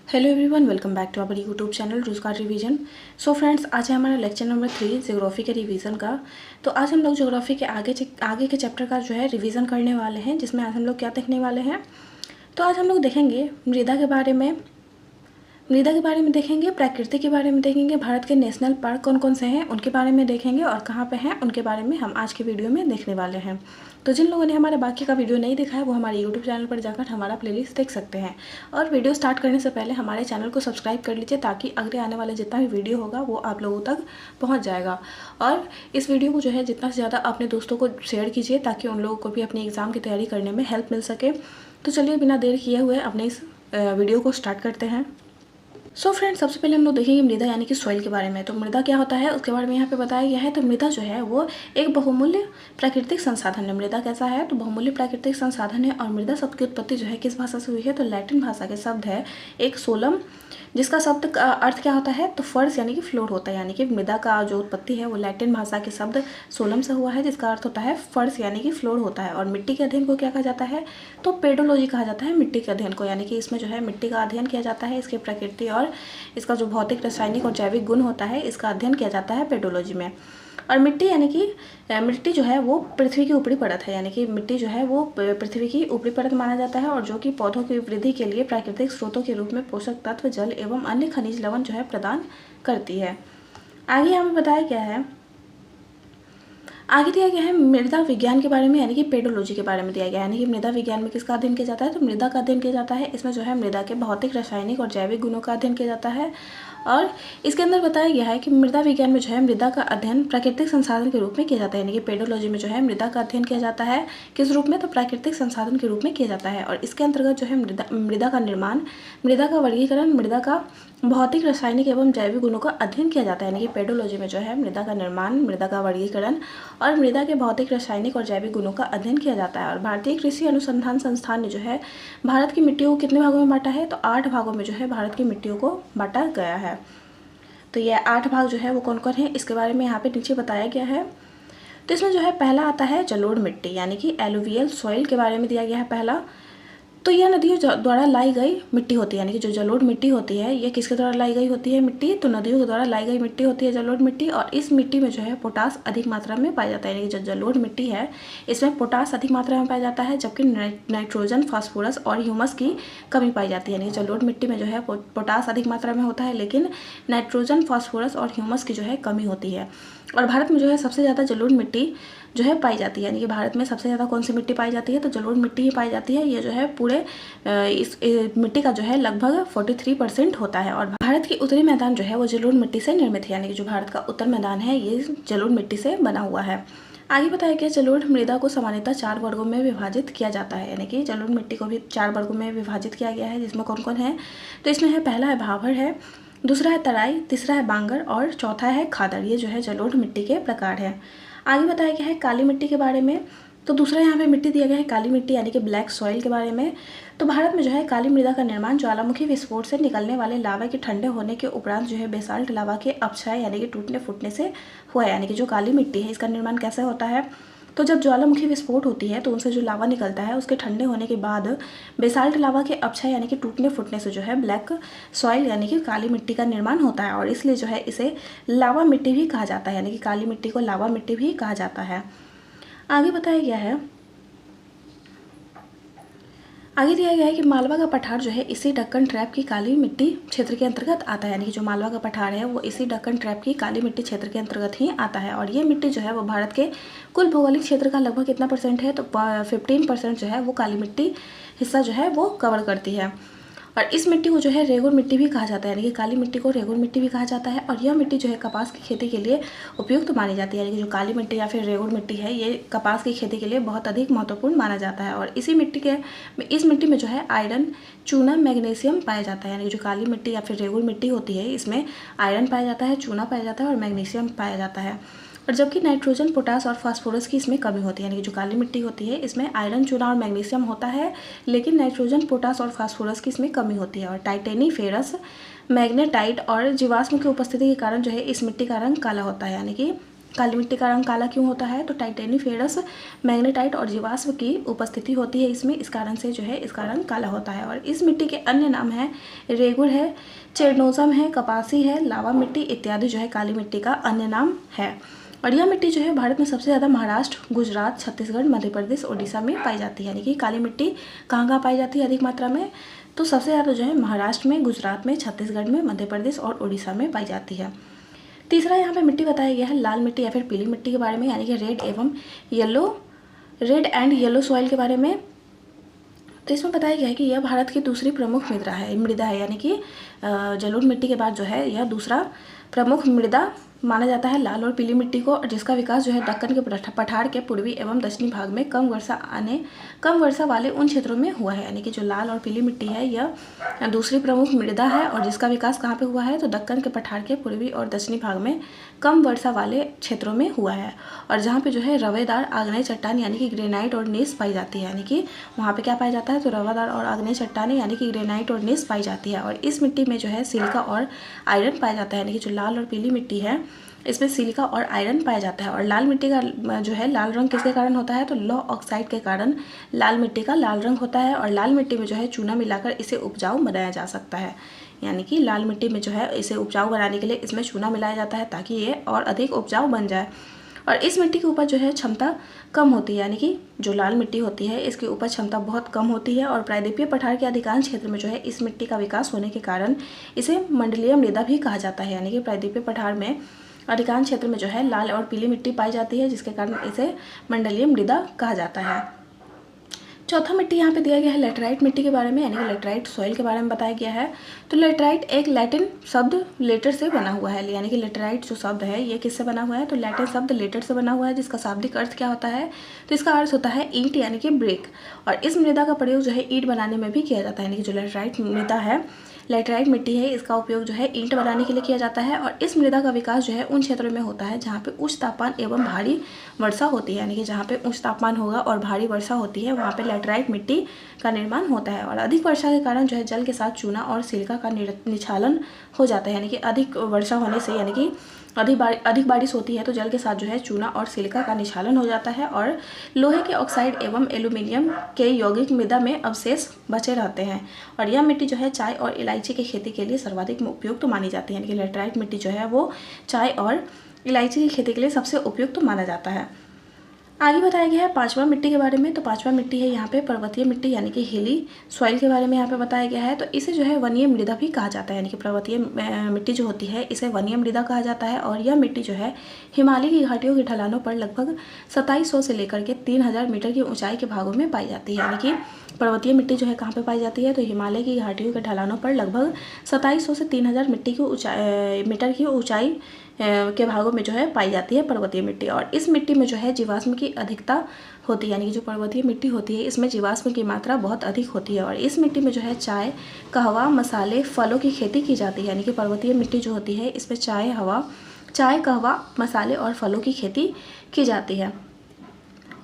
Hello everyone, welcome back to our YouTube channel Rozgar revision. So friends, आज है हमारा lecture number 3 geography के revision का। तो आज हम लोग ज्योग्राफी के आगे के चैप्टर का जो है रिवीजन करने वाले हैं, जिसमें आज हम लोग क्या देखने वाले हैं। तो आज हम लोग देखेंगे मृदा के बारे में देखेंगे, प्रकृति के बारे में देखेंगे, भारत के नेशनल पार्क कौन कौन से हैं उनके बारे में देखेंगे और कहाँ पे हैं उनके बारे में हम आज के वीडियो में देखने वाले हैं। तो जिन लोगों ने हमारा बाकी का वीडियो नहीं देखा है वो हमारे यूट्यूब चैनल पर जाकर हमारा प्लेलिस्ट देख सकते हैं। और वीडियो स्टार्ट करने से पहले हमारे चैनल को सब्सक्राइब कर लीजिए, ताकि आगे आने वाले जितना भी वीडियो होगा वो आप लोगों तक पहुँच जाएगा। और इस वीडियो को जो है जितना से ज़्यादा अपने दोस्तों को शेयर कीजिए, ताकि उन लोगों को भी अपनी एग्ज़ाम की तैयारी करने में हेल्प मिल सके। तो चलिए बिना देर किए हुए अपने इस वीडियो को स्टार्ट करते हैं। सो फ्रेंड्स, सबसे पहले हम लोग देखेंगे मृदा यानी कि सॉइल के बारे में। तो मृदा क्या होता है उसके बारे में यहाँ पे बताया गया है। तो मृदा जो है वो एक बहुमूल्य प्राकृतिक संसाधन है। मृदा कैसा है? तो बहुमूल्य प्राकृतिक संसाधन है। और मृदा शब्द की उत्पत्ति जो है किस भाषा से हुई है? तो लैटिन भाषा के शब्द है एक सोलम, जिसका शब्द का अर्थ क्या होता है? तो फर्श यानी कि फ्लोर होता है। यानी कि मृदा का जो उत्पत्ति है वो लैटिन भाषा के शब्द सोलम से हुआ है, जिसका अर्थ होता है फर्श यानी कि फ्लोर होता है। और मिट्टी के अध्ययन को क्या कहा जाता है? तो पेडोलॉजी कहा जाता है मिट्टी के अध्ययन को। यानी कि इसमें जो है मिट्टी का अध्ययन किया जाता है, इसकी प्रकृति और इसका जो भौतिक, रासायनिक और जैविक गुण होता है इसका अध्ययन किया जाता है पेडोलॉजी में। और मिट्टी यानी कि मिट्टी जो है वो पृथ्वी की ऊपरी परत है। यानी कि मिट्टी जो है वो पृथ्वी की ऊपरी परत माना जाता है, और जो कि पौधों की वृद्धि के लिए प्राकृतिक स्रोतों के रूप में पोषक तत्व, जल एवं अन्य खनिज लवण जो है प्रदान करती है। आगे हमें बताया क्या है? आगे दिया गया है मृदा विज्ञान के बारे में, यानी कि पेडोलॉजी के बारे में दिया गया है। यानी कि मृदा विज्ञान में किसका अध्ययन किया जाता है? तो मृदा का अध्ययन किया जाता है। इसमें जो है मृदा के भौतिक, रासायनिक और जैविक गुणों का अध्ययन किया जाता है। और इसके अंदर बताया गया है कि मृदा विज्ञान में जो है मृदा का अध्ययन प्राकृतिक संसाधन के रूप में किया जाता है। यानी कि पेडोलॉजी में जो है मृदा का अध्ययन किया जाता है किस रूप में? तो प्राकृतिक संसाधन के रूप में किया जाता है। और इसके अंतर्गत जो है मृदा का निर्माण, मृदा का वर्गीकरण, मृदा का भौतिक, रासायनिक एवं जैविक गुणों का अध्ययन किया जाता है। यानी कि पेडोलॉजी में जो है मृदा का निर्माण, मृदा का वर्गीकरण और मृदा के भौतिक, रासायनिक और जैविक गुणों का अध्ययन किया जाता है। और भारतीय कृषि अनुसंधान संस्थान ने जो है भारत की मिट्टियों को कितने भागों में बांटा है? तो 8 भागों में जो है भारत की मिट्टियों को बांटा गया है। तो ये 8 भाग जो है वो कौन कौन है इसके बारे में यहाँ पे नीचे बताया गया है। तो इसमें जो है पहला आता है जलोढ़ मिट्टी, यानी कि एलुवियल सॉइल के बारे में दिया गया है पहला। तो यह नदियों द्वारा लाई गई मिट्टी होती है। यानी कि जो जलोढ़ मिट्टी होती है ये किसके द्वारा लाई गई होती है मिट्टी? तो नदियों के द्वारा लाई गई मिट्टी होती है जलोढ़ मिट्टी। और इस मिट्टी में जो है पोटास अधिक मात्रा में पाया जाता है। यानी कि जो जलोढ़ मिट्टी है इसमें पोटास अधिक मात्रा में पाया जाता है, जबकि नाइट्रोजन, फास्फोरस और ह्यूमस की कमी पाई जाती है। यानी कि जलोढ़ मिट्टी में जो है पोटास अधिक मात्रा में होता है, लेकिन नाइट्रोजन, फास्फोरस और ह्यूमस की जो है कमी होती है। और भारत में जो है सबसे ज़्यादा जलोढ़ मिट्टी जो है पाई जाती है। यानी कि भारत में सबसे ज़्यादा कौन सी मिट्टी पाई जाती है? तो जलोढ़ मिट्टी ही पाई जाती है। ये जो है पूरे इस मिट्टी का जो है लगभग 43% होता है। और भारत की उत्तरी मैदान जो है वो जलोढ़ मिट्टी से निर्मित है। यानी कि जो भारत का उत्तर मैदान है ये जलोढ़ मिट्टी से बना हुआ है। आगे बताया गया जलोढ़ मृदा को सामान्यतः 4 वर्गों में विभाजित किया जाता है। यानी कि जलोढ़ मिट्टी को भी 4 वर्गों में विभाजित किया गया है, जिसमें कौन कौन है? तो इसमें है पहला है भाभर है, दूसरा है तराई, तीसरा है बांगर और चौथा है खादर। ये जो है जलोढ़ मिट्टी के प्रकार है। आगे बताया गया है काली मिट्टी के बारे में। तो दूसरा यहाँ पे मिट्टी दिया गया है काली मिट्टी, यानी कि ब्लैक सॉइल के बारे में। तो भारत में जो है काली मृदा का निर्माण ज्वालामुखी विस्फोट से निकलने वाले लावा के ठंडे होने के उपरांत जो है बेसाल्ट लावा के अपक्षय यानी कि टूटने फूटने से हुआ है। यानी कि जो काली मिट्टी है इसका निर्माण कैसे होता है? तो जब ज्वालामुखी विस्फोट होती है तो उनसे जो लावा निकलता है उसके ठंडे होने के बाद बेसाल्ट लावा के अपक्षय यानी कि टूटने फूटने से जो है ब्लैक सॉइल यानी कि काली मिट्टी का निर्माण होता है। और इसलिए जो है इसे लावा मिट्टी भी कहा जाता है। यानी कि काली मिट्टी को लावा मिट्टी भी कहा जाता है। आगे बताया गया है, आगे दिया गया है कि मालवा का पठार जो है इसी डक्कन ट्रैप की काली मिट्टी क्षेत्र के अंतर्गत आता है। यानी कि जो मालवा का पठार है वो इसी डक्कन ट्रैप की काली मिट्टी क्षेत्र के अंतर्गत ही आता है। और ये मिट्टी जो है वो भारत के कुल भौगोलिक क्षेत्र का लगभग कितना परसेंट है? तो 15% जो है वो काली मिट्टी हिस्सा जो है वो कवर करती है। और इस मिट्टी को जो है रेगुर मिट्टी भी कहा जाता है। यानी कि काली मिट्टी को रेगुर मिट्टी भी कहा जाता है। और यह मिट्टी जो है कपास की खेती के लिए उपयुक्त मानी जाती है। यानी कि जो काली मिट्टी या फिर रेगुर मिट्टी है ये कपास की खेती के लिए बहुत अधिक महत्वपूर्ण माना जाता है। और इस मिट्टी में जो है आयरन, चूना, मैग्नीशियम पाया जाता है। यानी कि जो काली मिट्टी या फिर रेगुर मिट्टी होती है इसमें आयरन पाया जाता है, चूना पाया जाता है और मैग्नीशियम पाया जाता है। और जबकि नाइट्रोजन, पोटास और फास्फोरस की इसमें कमी होती है। यानी कि जो काली मिट्टी होती है इसमें आयरन, चूना और मैग्नीशियम होता है, लेकिन नाइट्रोजन, पोटास और फास्फोरस की इसमें कमी होती है। और टाइटेनी, फेरस, मैग्नेटाइट और जीवाश्म की उपस्थिति के कारण जो है इस मिट्टी का रंग काला होता है। यानी कि काली मिट्टी का रंग काला क्यों होता है? तो टाइटेनिफेरस मैग्नेटाइट और जीवाश्म की उपस्थिति होती है इसमें, इस कारण से जो है इसका रंग काला होता है। और इस मिट्टी के अन्य नाम हैं रेगुर है, चेरनोजम है, कपासी है, लावा मिट्टी इत्यादि जो है काली मिट्टी का अन्य नाम है। और यह मिट्टी जो है भारत में सबसे ज़्यादा महाराष्ट्र, गुजरात, छत्तीसगढ़, मध्य प्रदेश, ओडिशा में पाई जाती है। यानी कि काली मिट्टी कहाँ कहाँ पाई जाती है अधिक मात्रा में? तो सबसे ज़्यादा जो है महाराष्ट्र में, गुजरात में, छत्तीसगढ़ में, मध्य प्रदेश और उड़ीसा में पाई जाती है। तीसरा यहाँ पे मिट्टी बताया गया है लाल मिट्टी या फिर पीली मिट्टी के बारे में, यानी कि रेड एंड येलो सॉइल के बारे में। तो इसमें बताया गया है कि यह भारत की दूसरी प्रमुख मृदा है, यानी कि जलोढ़ मिट्टी के बाद जो है यह दूसरा प्रमुख मृदा माना जाता है लाल और पीली मिट्टी को, और जिसका विकास जो है दक्कन के पठार के पूर्वी एवं दक्षिणी भाग में कम वर्षा वाले उन क्षेत्रों में हुआ है। यानी कि जो लाल और पीली मिट्टी है यह दूसरी प्रमुख मृदा है, और जिसका विकास कहाँ पे हुआ है? तो दक्कन के पठार के पूर्वी और दक्षिणी भाग में कम वर्षा वाले क्षेत्रों में हुआ है, और जहाँ पे जो है रवेदार आग्नेय चट्टान यानी कि ग्रेनाइट और नीस पाई जाती है। यानी कि वहाँ पे क्या पाया जाता है? तो रवेदार और आग्नेय चट्टानें यानी कि ग्रेनाइट और नीस पाई जाती है। और इस मिट्टी में जो है सिलिका और आयरन पाया जाता है। यानी कि जो लाल और पीली मिट्टी है इसमें सिलिका और आयरन पाया जाता है। और लाल मिट्टी का जो है लाल रंग किसके कारण होता है? तो लौह ऑक्साइड के कारण लाल मिट्टी का लाल रंग होता है। और लाल मिट्टी में जो है चूना मिलाकर इसे उपजाऊ बनाया जा सकता है। यानी कि लाल मिट्टी में जो है इसे उपजाऊ बनाने के लिए इसमें चूना मिलाया जाता है ताकि ये और अधिक उपजाऊ बन जाए। और इस मिट्टी की उपज जो है क्षमता कम होती है, यानी कि जो लाल मिट्टी होती है इसकी उपज क्षमता बहुत कम होती है। और प्रायद्वीपीय पठार के अधिकांश क्षेत्र में जो है इस मिट्टी का विकास होने के कारण इसे मंडलीय मृदा भी कहा जाता है। यानी कि प्रायद्वीपीय पठार में अधिकांश क्षेत्र में जो है लाल और पीली मिट्टी पाई जाती है, जिसके कारण इसे मंडलीय मृदा कहा जाता है। चौथा मिट्टी यहाँ पे दिया गया है लेटराइट मिट्टी के बारे में, यानी कि लेटराइट सॉइल के बारे में बताया गया है। तो लेटराइट एक लैटिन शब्द लेटर से बना हुआ है, यानी कि लेटराइट जो शब्द है ये किससे बना हुआ है? तो लैटिन शब्द लेटर से बना हुआ है, जिसका शाब्दिक अर्थ क्या होता है? तो इसका अर्थ होता है ईंट यानी कि ब्रिक। और इस मृदा का प्रयोग जो है ईंट बनाने में भी किया जाता है। यानी कि जो लेटराइट मृदा है, लेटराइट मिट्टी है, इसका उपयोग जो है ईंट बनाने के लिए किया जाता है। और इस मृदा का विकास जो है उन क्षेत्रों में होता है जहाँ पे उच्च तापमान एवं भारी वर्षा होती है। यानी कि जहाँ पे उच्च तापमान होगा और भारी वर्षा होती है वहाँ पे लेटराइट मिट्टी का निर्माण होता है। और अधिक वर्षा के कारण जो है जल के साथ चूना और सिलिका का निक्षालन हो जाता है। यानी कि अधिक वर्षा होने से, यानी कि अधिक बारिश होती है तो जल के साथ जो है चूना और सिलिका का निक्षालन हो जाता है, और लोहे के ऑक्साइड एवं एल्यूमिनियम के यौगिक मृदा में अवशेष बचे रहते हैं। और यह मिट्टी जो है चाय और इलायची की खेती के लिए सर्वाधिक उपयुक्त मानी जाती है। यानी कि लेटराइट मिट्टी जो है वो चाय और इलायची की खेती के लिए सबसे उपयुक्त माना जाता है। आगे बताया गया है पांचवा मिट्टी के बारे में। तो पांचवा मिट्टी है यहाँ पे पर्वतीय मिट्टी, यानी कि हिली सॉइल के बारे में यहाँ पे बताया गया है। तो इसे जो है वनीय मृदा भी कहा जाता है। यानी कि पर्वतीय मिट्टी जो होती है इसे वनीय मृदा कहा जाता है। और यह मिट्टी जो है हिमालय की घाटियों की ढलानों पर लगभग 2700 से लेकर के 3000 मीटर की ऊंचाई के भागों में पाई जाती है। यानी कि पर्वतीय मिट्टी जो है कहाँ पे पाई जाती है? तो हिमालय की घाटियों के ढलानों पर लगभग 2700 से 3000 मीटर की ऊंचाई के भागों में जो है पाई जाती है पर्वतीय मिट्टी। और इस मिट्टी में जो है जीवाश्म की अधिकता होती है। यानी कि जो पर्वतीय मिट्टी होती है इसमें जीवाश्म की मात्रा बहुत अधिक होती है। और इस मिट्टी में जो है चाय, कहवा, मसाले, फलों की खेती की जाती है। यानी कि पर्वतीय मिट्टी जो होती है इसमें चाय, कहवा, मसाले और फलों की खेती की जाती है।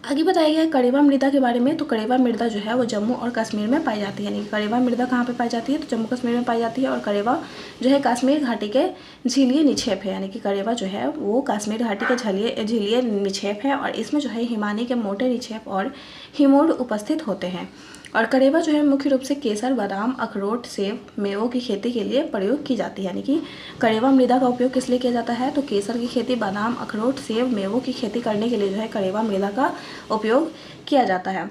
आगे बताया गया है करेवा मृदा के बारे में। तो करेवा मृदा जो है वो जम्मू और कश्मीर में पाई जाती है। यानी कि करेवा मृदा कहाँ पे पाई जाती है? तो जम्मू कश्मीर में पाई जाती है। और करेवा जो है कश्मीर घाटी के झीलीय निक्षेप है। यानी कि करेवा जो है वो कश्मीर घाटी के झीलीय निक्षेप है, और इसमें जो है हिमानी के मोटे निक्षेप और हिमोड उपस्थित होते हैं। और करेवा जो है मुख्य रूप से केसर, बादाम, अखरोट, सेब, मेवों की खेती के लिए प्रयोग की जाती है। यानी कि करेवा मृदा का उपयोग किस लिए किया जाता है? तो केसर की खेती, बादाम, अखरोट, सेब, मेवों की खेती करने के लिए जो है करेवा मृदा का उपयोग किया जाता है।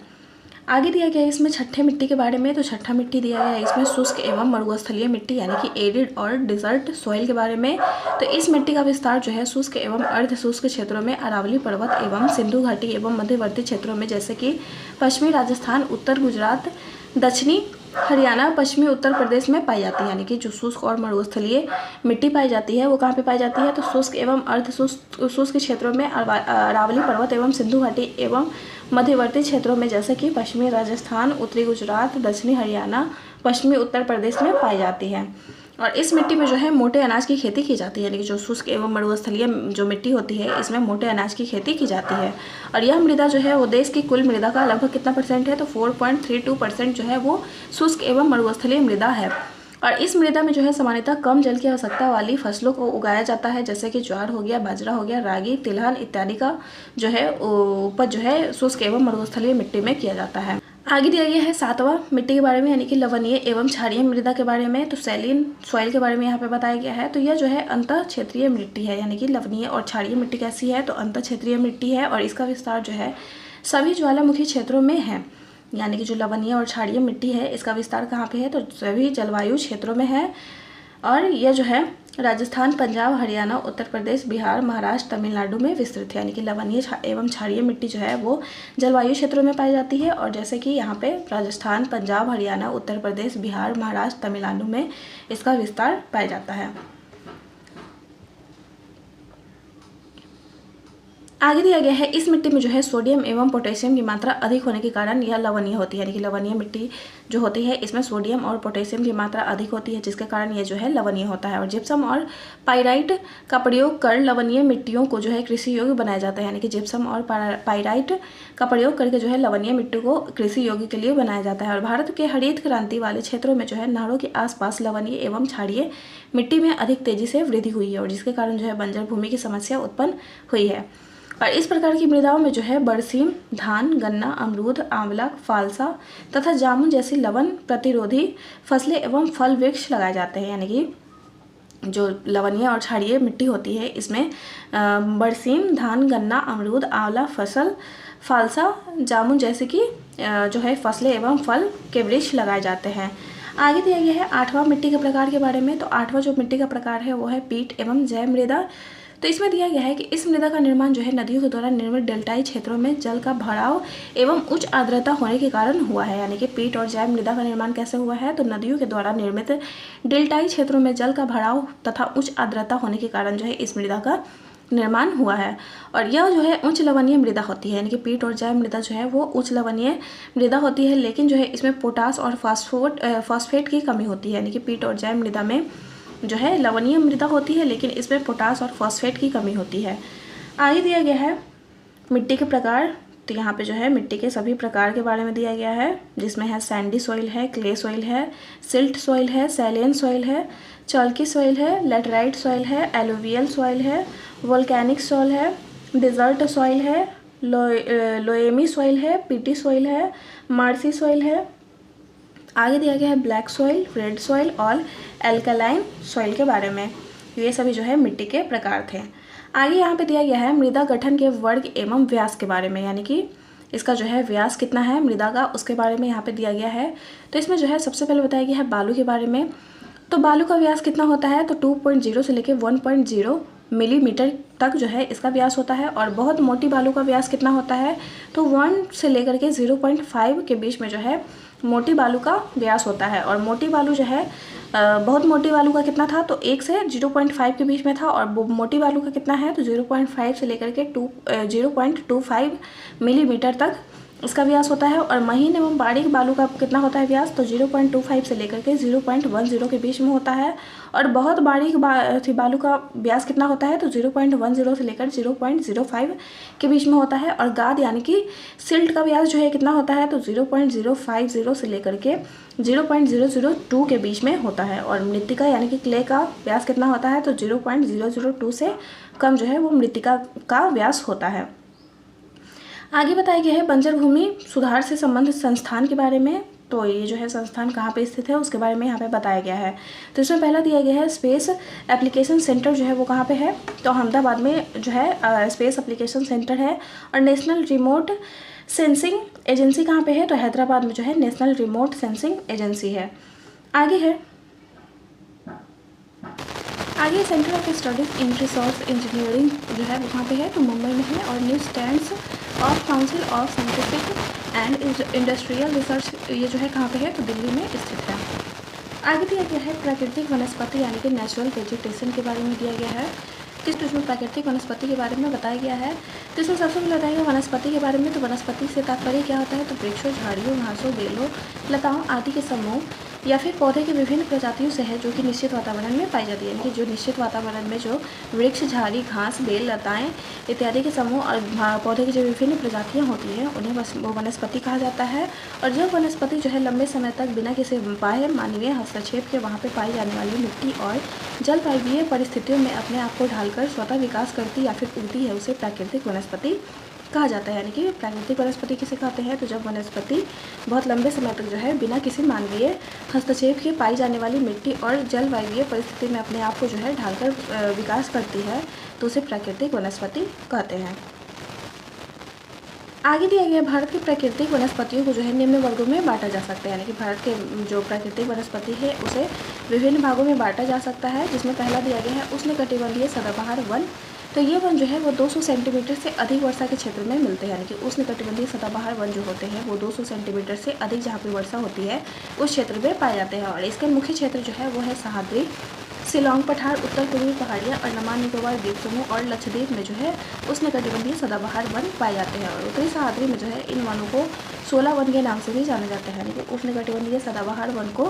आगे दिया गया है इसमें छठे मिट्टी के बारे में। तो छठा मिट्टी दिया गया है इसमें शुष्क एवं मरुस्थलीय मिट्टी, यानी कि एरिड और डिजर्ट सॉइल के बारे में। तो इस मिट्टी का विस्तार जो है शुष्क एवं अर्ध शुष्क क्षेत्रों में, अरावली पर्वत एवं सिंधु घाटी एवं मध्यवर्ती क्षेत्रों में, जैसे कि पश्चिमी राजस्थान, उत्तर गुजरात, दक्षिणी हरियाणा, पश्चिमी उत्तर प्रदेश में पाई जाती है। यानी कि जो शुष्क और मरुस्थलीय मिट्टी पाई जाती है वो कहाँ पे पाई जाती है? तो शुष्क एवं अर्ध शुष्क क्षेत्रों में, अरावली पर्वत एवं सिंधु घाटी एवं मध्यवर्ती क्षेत्रों में, जैसे कि पश्चिमी राजस्थान, उत्तरी गुजरात, दक्षिणी हरियाणा, पश्चिमी उत्तर प्रदेश में पाई जाती है। और इस मिट्टी में जो है मोटे अनाज की खेती की जाती है। यानी कि जो शुष्क एवं मरुस्थलीय जो मिट्टी होती है इसमें मोटे अनाज की खेती की जाती है। और यह मृदा जो है वो देश की कुल मृदा का लगभग कितना % है? तो 4.32% जो है वो शुष्क एवं मरुस्थलीय मृदा है। और इस मृदा में जो है सामान्यतः कम जल की आवश्यकता वाली फसलों को उगाया जाता है, जैसे कि ज्वार हो गया, बाजरा हो गया, रागी, तिलहन इत्यादि का जो है उपज जो है शुष्क एवं मरुस्थलीय मिट्टी में किया जाता है। आगे दिया गया है 7वां मिट्टी के बारे में, यानी कि लवणीय एवं क्षारीय मृदा के बारे में। तो सैलिन सॉइल के बारे में यहाँ पे बताया गया है। तो यह जो है अंतर क्षेत्रीय मिट्टी है, यानी कि लवणीय और क्षारीय मिट्टी कैसी है, तो अंतर क्षेत्रीय मिट्टी है और इसका विस्तार जो है सभी ज्वालामुखी क्षेत्रों में है। यानी कि जो लवणीय और क्षारीय मिट्टी है इसका विस्तार कहाँ पे है, तो सभी जलवायु क्षेत्रों में है। और यह जो है राजस्थान, पंजाब, हरियाणा, उत्तर प्रदेश, बिहार, महाराष्ट्र, तमिलनाडु में विस्तृत है। यानी कि लवणीय एवं क्षारीय मिट्टी जो है वो जलवायु क्षेत्रों में पाई जाती है। और जैसे कि यहाँ पे राजस्थान, पंजाब, हरियाणा, उत्तर प्रदेश, बिहार, महाराष्ट्र, तमिलनाडु में इसका विस्तार पाया जाता है। आगे दिया गया है इस मिट्टी में जो है सोडियम एवं पोटेशियम की मात्रा अधिक होने के कारण यह लवणीय होती है। यानी कि लवणीय मिट्टी जो होती है इसमें सोडियम और पोटेशियम की मात्रा अधिक होती है, जिसके कारण यह जो है लवणीय होता है। और जिप्सम और पाइराइट का प्रयोग कर लवणीय मिट्टियों को जो है कृषि योग्य बनाया जाता है। यानी कि जिप्सम और पाइराइट का प्रयोग करके जो है लवणीय मिट्टी को कृषि योग्य के लिए बनाया जाता है। और भारत के हरित क्रांति वाले क्षेत्रों में जो है नहरों के आसपास लवणीय एवं क्षारीय मिट्टी में अधिक तेजी से वृद्धि हुई है, और जिसके कारण जो है बंजर भूमि की समस्या उत्पन्न हुई है। और इस प्रकार की मृदाओं में जो है बरसीम, धान, गन्ना, अमरूद, आंवला, फालसा तथा जामुन जैसी लवण प्रतिरोधी फसलें एवं फल वृक्ष लगाए जाते हैं। यानी कि जो लवणीय और क्षारीय मिट्टी होती है इसमें बरसीम, धान, गन्ना, अमरूद, आंवला, फसल, फालसा, जामुन जैसे कि जो है फसलें एवं फल के वृक्ष लगाए जाते हैं। आगे दिया गया है 8वां मिट्टी के प्रकार के बारे में। तो 8वां जो मिट्टी का प्रकार है वो है पीट एवं जैव मृदा। तो इसमें दिया गया है कि इस मृदा का निर्माण जो है नदियों के द्वारा निर्मित डेल्टाई क्षेत्रों में जल का भराव एवं उच्च आर्द्रता होने के कारण हुआ है। यानी कि पीट और जैव मृदा का निर्माण कैसे हुआ है, तो नदियों के द्वारा निर्मित डेल्टाई क्षेत्रों में जल का भराव तथा उच्च आर्द्रता होने के कारण जो है इस मृदा का निर्माण हुआ है। और यह जो है उच्च लवणीय मृदा होती है। यानी कि पीट और जैव मृदा जो है वो उच्च लवणीय मृदा होती है, लेकिन जो है इसमें पोटास और फॉस्फेट की कमी होती है। यानी कि पीट और जैव मृदा में जो है लवणीय मृदा होती है, लेकिन इसमें पोटास और फॉस्फेट की कमी होती है। आगे दिया गया है मिट्टी के प्रकार। तो यहाँ पे जो है मिट्टी के सभी प्रकार के बारे में दिया गया है, जिसमें है सैंडी सॉइल है, क्ले सॉइल है, सिल्ट सॉइल है, सैलियन सॉइल है, चॉल्की सॉइल है, लेटराइट सॉइल है, एलुवियल सॉइल है, वोल्केनिक सॉइल है, डिजर्ट सॉइल है, लोएमी सॉइल है, पीटी सॉइल है, मार्सी सॉइल है। आगे दिया गया है ब्लैक सॉइल, रेड सॉइल और एल्कलाइन सॉइल के बारे में। ये सभी जो है मिट्टी के प्रकार थे। आगे यहाँ पे दिया गया है मृदा गठन के वर्ग एवं व्यास के बारे में। यानी कि इसका जो है व्यास कितना है मृदा का, उसके बारे में यहाँ पे दिया गया है। तो इसमें जो है सबसे पहले बताया गया है बालू के बारे में। तो बालू का व्यास कितना होता है, तो 2.0 से लेकर 1.0 मिलीमीटर तक जो है इसका व्यास होता है। और बहुत मोटी बालू का व्यास कितना होता है, तो 1 से लेकर के 0.5 के बीच में जो है मोटी बालू का व्यास होता है। और मोटी बालू जो है बहुत मोटी बालू का कितना था, तो 1 से 0.5 के बीच में था। और मोटी बालू का कितना है, तो 0.5 से लेकर के 0.25 मिलीमीटर तक इसका व्यास होता है। और महीन एवं बारीक बालू का कितना होता है व्यास, तो 0.25 से लेकर के 0.10 के बीच में होता है। और बहुत बारीक बालू का व्यास कितना होता है, तो 0.10 से लेकर 0.05 के बीच में होता है। और गाद यानी कि सिल्ट का व्यास जो है कितना होता है, तो 0.050 से लेकर के 0.002 के बीच में होता है। और मृत्तिका यानी कि क्ले का व्यास कितना होता है, तो 0.002 से कम जो है वो मृत्तिका का व्यास होता है। आगे बताया गया है बंजर भूमि सुधार से संबंधित संस्थान के बारे में। तो ये जो है संस्थान कहाँ पे स्थित है उसके बारे में यहाँ पे बताया गया है। तो इसमें पहला दिया गया है स्पेस एप्लीकेशन सेंटर जो है वो कहाँ पे है, तो अहमदाबाद में जो है स्पेस एप्लीकेशन सेंटर है। और नेशनल रिमोट सेंसिंग एजेंसी कहाँ पे है, तो हैदराबाद में जो है नेशनल रिमोट सेंसिंग एजेंसी है। आगे centre of studies in resource engineering जो है वो कहाँ पे है, तो मुंबई में है। और new stands of council of scientific and industrial research ये जो है कहाँ पे है, तो दिल्ली में स्थित है। आगे दिया गया है प्राकृतिक वनस्पति यानी कि नेचुरल वेजिटेशन के बारे में दिया गया है। तो इसमें प्राकृतिक वनस्पति के बारे में बताया गया है। तो इसमें सबसे पहले बताया गया वनस्पति के बारे में। तो वनस्पति से तात्पर्य क्या होता है, तो वृक्षों, झाड़ियों, घासों, बेलों, लताओं आदि के समूह या फिर पौधे की विभिन्न प्रजातियों से है जो कि निश्चित वातावरण में पाई जाती है, यानी कि जो निश्चित वातावरण में जो वृक्ष, झाड़ी, घास, बेल, लताएं इत्यादि के समूह और पौधे की जो विभिन्न प्रजातियां होती हैं उन्हें वो वनस्पति कहा जाता है। और जब वनस्पति जो है लंबे समय तक बिना किसी बाह्य मानवीय हस्तक्षेप के वहाँ पर पाई जाने वाली मिट्टी और जलवायु परिस्थितियों में अपने आप को ढालकर स्वतः विकास करती या फिर उगती है, उसे प्राकृतिक वनस्पति कहा जाता है। यानी कि प्राकृतिक वनस्पति किसे कहते हैं, तो जब वनस्पति बहुत लंबे समय तक जो है बिना किसी मानवीय हस्तक्षेप के पाई जाने वाली मिट्टी और जलवायु परिस्थिति में अपने आप को जो है ढालकर विकास करती है, तो उसे प्राकृतिक वनस्पति कहते हैं। आगे दिया गया भारत की प्राकृतिक वनस्पतियों को जो है निम्न वर्गों में बांटा जा सकता है, यानी कि भारत के जो प्राकृतिक वनस्पति है उसे विभिन्न भागों में बांटा जा सकता है, जिसमें पहला दिया गया है उष्णकटिबंधीय सदाबहार वन। तो ये वन जो है वो 200 सेंटीमीटर से अधिक वर्षा के क्षेत्र में मिलते हैं, यानी कि उष्णकटिबंधीय सदाबहार वन जो होते हैं वो 200 सेंटीमीटर से अधिक जहाँ पे वर्षा होती है उस क्षेत्र में पाए जाते हैं। और इसके मुख्य क्षेत्र जो है वो है सह्याद्री, शिलांग पठार, उत्तर पूर्वी पहाड़ियाँ, अंडमान निकोबार द्वीप समूह और लक्षद्वीप में जो है उष्णकटिबंधीय सदाबहार वन पाए जाते हैं। और उत्तरी सह्याद्री में जो है इन वनों को 16 वन के नाम से भी जाना जाता है, यानी कि उष्णकटिबंधीय सदाबहार वन को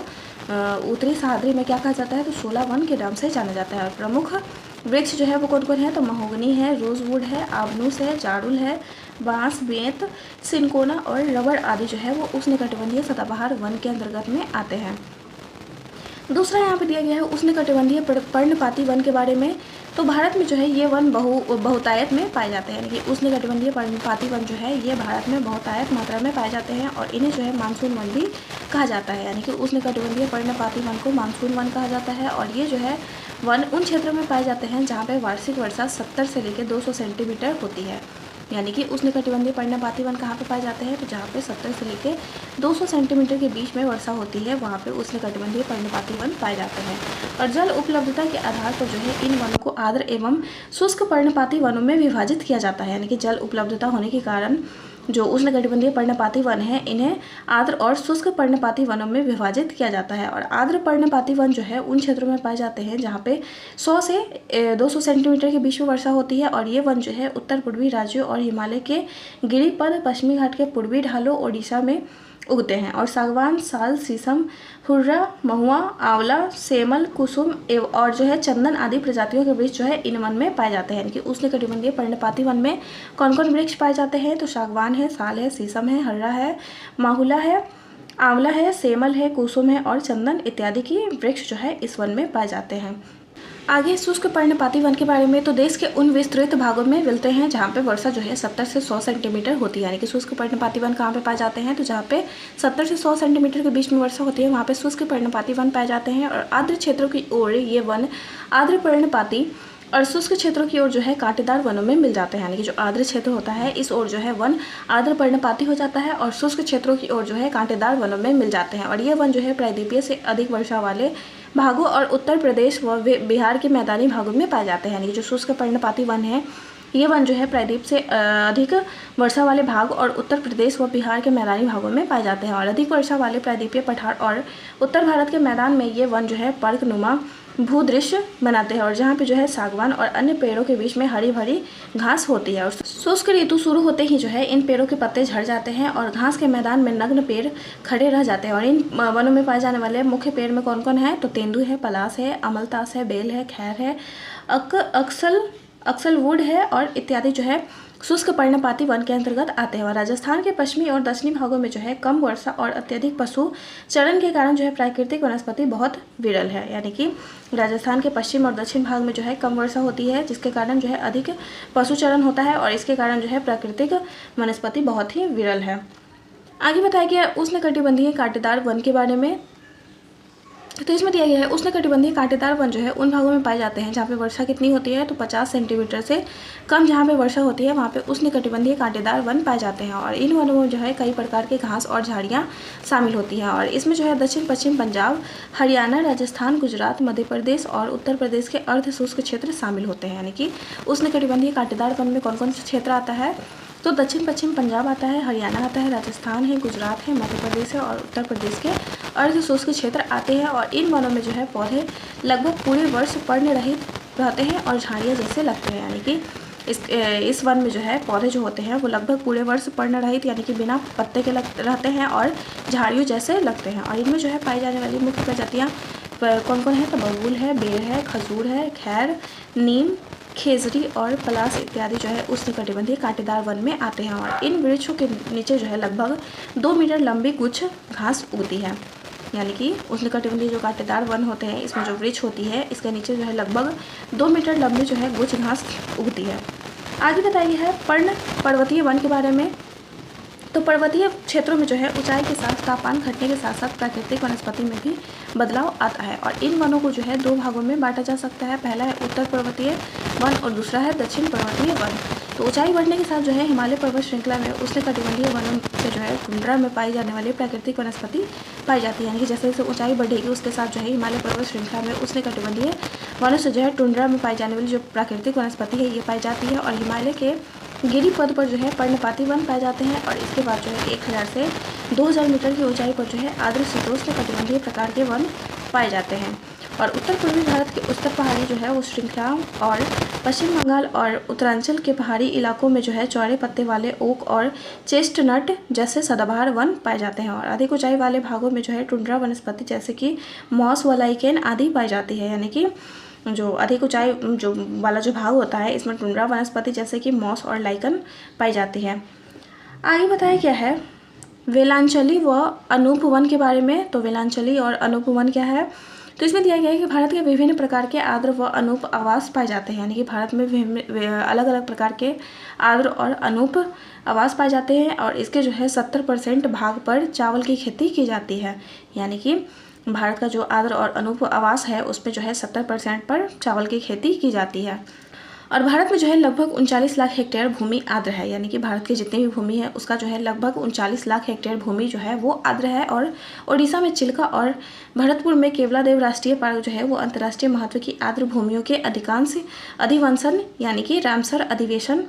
उत्तरी सह्याद्री में क्या कहा जाता है, तो 16 वन के नाम से जाना जाता है। और प्रमुख वृक्ष जो है वो कौन कौन है, तो महोगनी है, रोजवुड है, आबनूस है, जाड़ुल है, बांस, बेंत, सिनकोना और रबड़ आदि जो है वो उष्णकटिबंधीय सदाबहार वन के अंतर्गत में आते हैं। दूसरा यहाँ पे दिया गया है उष्णकटिबंधीय पर्णपाती वन के बारे में। तो भारत में जो है ये वन बहुतायत में पाए जाते हैं, यानी कि उष्णकटिबंधीय पर्णपाती वन जो है ये भारत में बहुतायत मात्रा में पाए जाते हैं और इन्हें जो है मानसून वन भी कहा जाता है, यानी कि उष्णकटिबंधीय पर्णपाती वन को मानसून वन कहा जाता है। और ये जो है वन उन क्षेत्रों में पाए जाते हैं जहाँ पे वार्षिक वर्षा 70 से लेकर 200 सेंटीमीटर होती है, यानी कि उष्णकटिबंधीय पर्णपाती वन कहाँ पे पाए जाते हैं, तो जहाँ पे 70 से लेकर 200 सेंटीमीटर के बीच में वर्षा होती है वहाँ पे उष्णकटिबंधीय पर्णपाती वन पाए जाते हैं। और जल उपलब्धता के आधार पर जो है इन वनों को आर्द्र एवं शुष्क पर्णपाती वनों में विभाजित किया जाता है, यानी कि जल उपलब्धता होने के कारण जो उष्णकटिबंधीय पर्णपाती वन है इन्हें आर्द्र और शुष्क पर्णपाती वनों में विभाजित किया जाता है। और आर्द्र पर्णपाती वन जो है उन क्षेत्रों में पाए जाते हैं जहाँ पे 100 से 200 सेंटीमीटर के बीच में वर्षा होती है। और ये वन जो है उत्तर पूर्वी राज्यों और हिमालय के गिरिपद, पश्चिमी घाट के पूर्वी ढालों, ओडिशा में उगते हैं। और सागवान, साल, शीशम, हुर्रा, महुआ, आंवला, सेमल, कुसुम और जो है चंदन आदि प्रजातियों के वृक्ष जो है इन वन में पाए जाते हैं। यानी कि उष्णकटिबंधीय पर्णपाती वन में कौन कौन वृक्ष पाए जाते हैं, तो सागवान है, साल है, शीशम है, हर्रा है, माहुला है, आंवला है, सेमल है, कुसुम है और चंदन इत्यादि की वृक्ष जो है इस वन में पाए जाते हैं। आगे शुष्क पर्णपाती वन के बारे में। तो देश के उन विस्तृत भागों में मिलते हैं जहाँ पे वर्षा जो है 70 से 100 सेंटीमीटर होती है, यानी कि शुष्क पर्णपाती वन कहाँ पे पाए जाते हैं, तो जहाँ पे 70 से 100 सेंटीमीटर के बीच में वर्षा होती है वहाँ पे शुष्क पर्णपाती वन पाए जाते हैं। और आर्द्र क्षेत्रों की ओर ये वन आर्द्र पर्णपाती और शुष्क क्षेत्रों की ओर जो है कांटेदार वनों में मिल जाते हैं, यानी कि जो आर्द्र क्षेत्र होता है इस ओर जो है वन आर्द्र पर्णपाती हो जाता है और शुष्क क्षेत्रों की ओर जो है कांटेदार वनों में मिल जाते हैं। और ये वन जो है प्रायद्वीपीय से अधिक वर्षा वाले भागों और उत्तर प्रदेश व बिहार के मैदानी भागों में पाए जाते हैं, यानी कि जो शुष्क पर्णपाती वन है ये वन जो है प्रायद्वीप से अधिक वर्षा वाले भाग और उत्तर प्रदेश व बिहार के मैदानी भागों में पाए जाते हैं। और अधिक वर्षा वाले प्रायद्वीपीय पठार और उत्तर भारत के मैदान में ये वन जो है पर्कनुमा भूदृश्य बनाते हैं और जहाँ पे जो है सागवान और अन्य पेड़ों के बीच में हरी भरी घास होती है। और शुष्क ऋतु शुरू होते ही जो है इन पेड़ों के पत्ते झड़ जाते हैं और घास के मैदान में नग्न पेड़ खड़े रह जाते हैं। और इन वनों में पाए जाने वाले मुख्य पेड़ में कौन कौन है, तो तेंदू है, पलास है, अमलतास है, बेल है, खैर है, अक्सलवुड है और इत्यादि जो है शुष्क पर्णपाती वन के अंतर्गत आते हैं। और राजस्थान के पश्चिमी और दक्षिणी भागों में जो है कम वर्षा और अत्यधिक पशु चरण के कारण जो है प्राकृतिक वनस्पति बहुत विरल है, यानी कि राजस्थान के पश्चिम और दक्षिण भाग में जो है कम वर्षा होती है जिसके कारण जो है अधिक पशु चरण होता है और इसके कारण जो है प्राकृतिक वनस्पति बहुत ही विरल है। आगे बताया गया उष्णकटिबंधीय कांटेदार वन के बारे में। तो इसमें दिया गया है उष्णकटिबंधीय कांटेदार वन जो है उन भागों में पाए जाते हैं जहाँ पे वर्षा कितनी होती है, तो 50 सेंटीमीटर से कम जहाँ पे वर्षा होती है वहाँ पे उष्णकटिबंधीय कांटेदार वन पाए जाते हैं। और इन वनों में जो है कई प्रकार के घास और झाड़ियाँ शामिल होती हैं और इसमें जो है दक्षिण पश्चिम पंजाब, हरियाणा, राजस्थान, गुजरात, मध्य प्रदेश और उत्तर प्रदेश के अर्ध शुष्क क्षेत्र शामिल होते हैं। यानी कि उष्णकटिबंधीय कांटेदार वन में कौन कौन सा क्षेत्र आता है, तो दक्षिण पश्चिम पंजाब आता है, हरियाणा आता है, राजस्थान है, गुजरात है, मध्य प्रदेश है और उत्तर प्रदेश के अर्ध शुष्क क्षेत्र आते हैं। और इन वनों में जो है पौधे लगभग पूरे वर्ष पर्णरहित रहते हैं और झाड़ियाँ जैसे लगते हैं, यानी कि इस वन में जो है पौधे जो होते हैं वो लगभग पूरे वर्ष पर्णरहित यानी कि बिना पत्ते के रहते हैं और झाड़ियों जैसे लगते हैं। और इनमें जो है पाई जाने वाली मुख्य प्रजातियाँ कौन कौन है? तो बबूल है, बेर है, खजूर है, खैर, नीम, खेजरी और पलास इत्यादि जो है उष्णकटिबंधीय कांटेदार वन में आते हैं। और इन वृक्षों के नीचे जो है लगभग 2 मीटर लंबी कुछ घास उगती है, यानी कि उष्णकटिबंधीय जो कांटेदार वन होते हैं इसमें जो वृक्ष होती है इसके नीचे जो है लगभग 2 मीटर लंबी जो है कुछ घास उगती है। आगे बताइए है पर्वतीय वन के बारे में। तो पर्वतीय क्षेत्रों में जो है ऊंचाई के साथ तापमान घटने के साथ साथ प्राकृतिक वनस्पति में भी बदलाव आता है। और इन वनों को जो है 2 भागों में बांटा जा सकता है। पहला है उत्तर पर्वतीय वन और दूसरा है दक्षिण पर्वतीय वन। तो ऊंचाई बढ़ने के साथ जो है हिमालय पर्वत श्रृंखला में उष्णकटिबंधीय वनों से जो है टुंड्रा में पाई जाने वाली प्राकृतिक वनस्पति पाई जाती है, यानी कि जैसे जैसे ऊंचाई बढ़ेगी उसके साथ जो है हिमालय पर्वत श्रृंखला में उष्णकटिबंधीय वनों से जो है टुंड्रा में पाई जाने वाली जो प्राकृतिक वनस्पति है ये पाई जाती है। और हिमालय के गिरी पद पर जो है पर्णपाती वन पाए जाते हैं। और इसके बाद जो है 1000 से 2000 मीटर की ऊंचाई पर जो है आर्द्र शीतोष्ण कटिबंधीय प्रकार के वन पाए जाते हैं। और उत्तर पूर्वी भारत के उत्तर पहाड़ी जो है वो श्रृंखला और पश्चिम बंगाल और उत्तरांचल के पहाड़ी इलाकों में जो है चौड़े पत्ते वाले ओक और चेस्टनट जैसे सदाबहार वन पाए जाते हैं। और अधिक ऊंचाई वाले भागों में जो है टुंड्रा वनस्पति जैसे कि मॉस व लाइकेन आदि पाई जाती है, यानी कि जो अधिक ऊंचाई जो वाला जो भाग होता है इसमें टुंड्रा वनस्पति जैसे कि मॉस और लाइकन पाई जाती है। आगे बताया क्या है वेलांचली व अनूप वन के बारे में। तो वेलांचली और अनूप वन क्या है? तो इसमें दिया गया है कि भारत के विभिन्न प्रकार के आर्द्र व अनूप आवास पाए जाते हैं, यानी कि भारत में अलग अलग प्रकार के आर्द्र और अनूप आवास पाए जाते हैं। और इसके जो है 70% भाग पर चावल की खेती की जाती है, यानी कि भारत का जो आर्द्र और अनूप आवास है उसमें जो है 70% पर चावल की खेती की जाती है। और भारत में जो है लगभग 39 लाख हेक्टेयर भूमि आर्द्र है, यानी कि भारत की जितनी भी भूमि है उसका जो है लगभग 39 लाख हेक्टेयर भूमि जो है वो आर्द्र है। और ओडिशा में चिल्का और भरतपुर में केवलादेव राष्ट्रीय पार्क जो है वो अंतर्राष्ट्रीय महत्व की आर्द्र भूमियों के अधिकांश अधिवंशन यानी कि रामसर अधिवेशन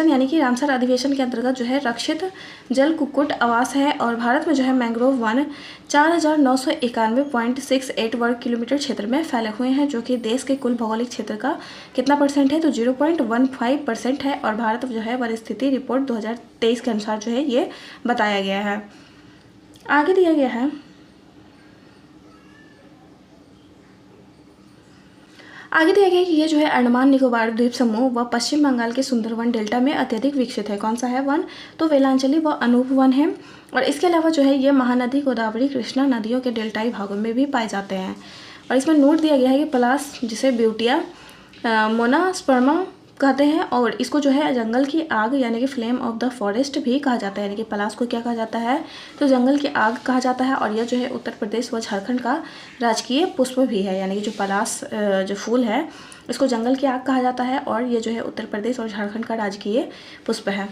यानी कि रामसर अधिवेशन के अंतर्गत जो है रक्षित जल कुक्कुट आवास है। और भारत में जो है मैंग्रोव वन 4991.68 वर्ग किलोमीटर क्षेत्र में फैले हुए हैं, जो कि देश के कुल भौगोलिक क्षेत्र का कितना परसेंट है? तो 0.15% है। और भारत जो है वन स्थिति रिपोर्ट 2023 के अनुसार जो है ये बताया गया है। आगे दिया गया है कि ये जो है अंडमान निकोबार द्वीप समूह व पश्चिम बंगाल के सुंदरवन डेल्टा में अत्यधिक विकसित है। कौन सा है वन? तो वेलांचली व अनूप वन है। और इसके अलावा जो है ये महानदी गोदावरी कृष्णा नदियों के डेल्टाई भागों में भी पाए जाते हैं। और इसमें नोट दिया गया है कि पलास जिसे ब्यूटिया मोनास्पर्मा कहते हैं, और इसको जो है जंगल की आग यानी कि फ्लेम ऑफ द फॉरेस्ट भी कहा जाता है, यानी कि पलास को क्या कहा जाता है? तो जंगल की आग कहा जाता है। और यह जो है उत्तर प्रदेश व झारखंड का राजकीय पुष्प भी है, यानी कि जो पलास जो फूल है इसको जंगल की आग कहा जाता है। और ये जो है उत्तर प्रदेश और झारखंड का राजकीय पुष्प है।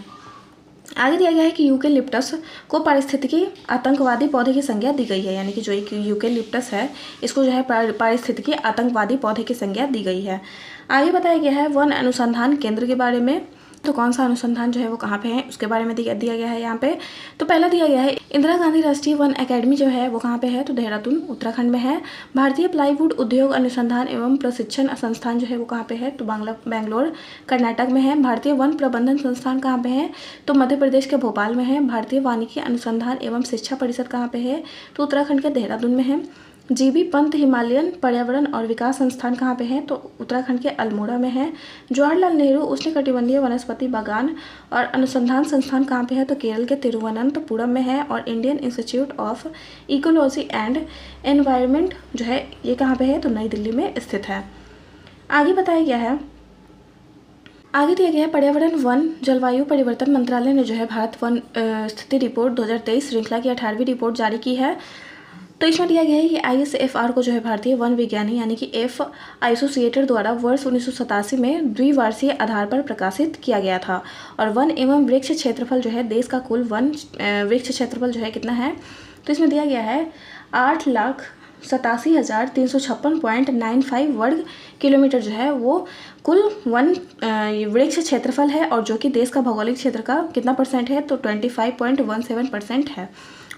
आगे दिया गया है कि यूकेलिप्टस को पारिस्थितिकी आतंकवादी पौधे की संज्ञा दी गई है, यानी कि जो एक यूकेलिप्टस है इसको जो है पारिस्थितिकी आतंकवादी पौधे की संज्ञा दी गई है। आगे बताया गया है वन अनुसंधान केंद्र के बारे में। तो कौन सा अनुसंधान जो है वो कहाँ पे है उसके बारे में दिया गया है यहाँ पे। तो पहला दिया गया है इंदिरा गांधी राष्ट्रीय वन एकेडमी जो है वो कहाँ पे है? तो देहरादून उत्तराखंड में है। भारतीय प्लाईवुड उद्योग अनुसंधान एवं प्रशिक्षण संस्थान जो है वो कहाँ पे है? तो बेंगलोर कर्नाटक में है। भारतीय वन प्रबंधन संस्थान कहाँ पे है? तो मध्य प्रदेश के भोपाल में है। भारतीय वानिकी अनुसंधान एवं शिक्षा परिषद कहाँ पे है? तो उत्तराखंड के देहरादून में है। जीबी पंत हिमालयन पर्यावरण और विकास संस्थान कहाँ पे है? तो उत्तराखंड के अल्मोड़ा में है। जवाहरलाल नेहरू उष्णकटिबंधीय वनस्पति बागान और अनुसंधान संस्थान कहाँ पे है? तो केरल के तिरुवनंतपुरम में है। और Indian institute of ecology and environment जो है ये कहाँ पे है? तो नई दिल्ली में स्थित है। आगे बताया गया है पर्यावरण वन जलवायु परिवर्तन मंत्रालय ने जो है भारत वन स्थिति रिपोर्ट 2023 श्रृंखला की 18वीं रिपोर्ट जारी की है। तो इसमें दिया गया है कि ISFR को जो है भारतीय वन विज्ञानी यानी कि F एसोसिएटेड द्वारा वर्ष 1987 में द्विवार्षीय आधार पर प्रकाशित किया गया था। और वन एवं वृक्ष क्षेत्रफल जो है देश का कुल वन वृक्ष क्षेत्रफल जो है कितना है? तो इसमें दिया गया है 8,87,356.95 वर्ग किलोमीटर जो है वो कुल वन वृक्ष क्षेत्रफल है, और जो कि देश का भौगोलिक क्षेत्र का कितना परसेंट है? तो 25.17% है।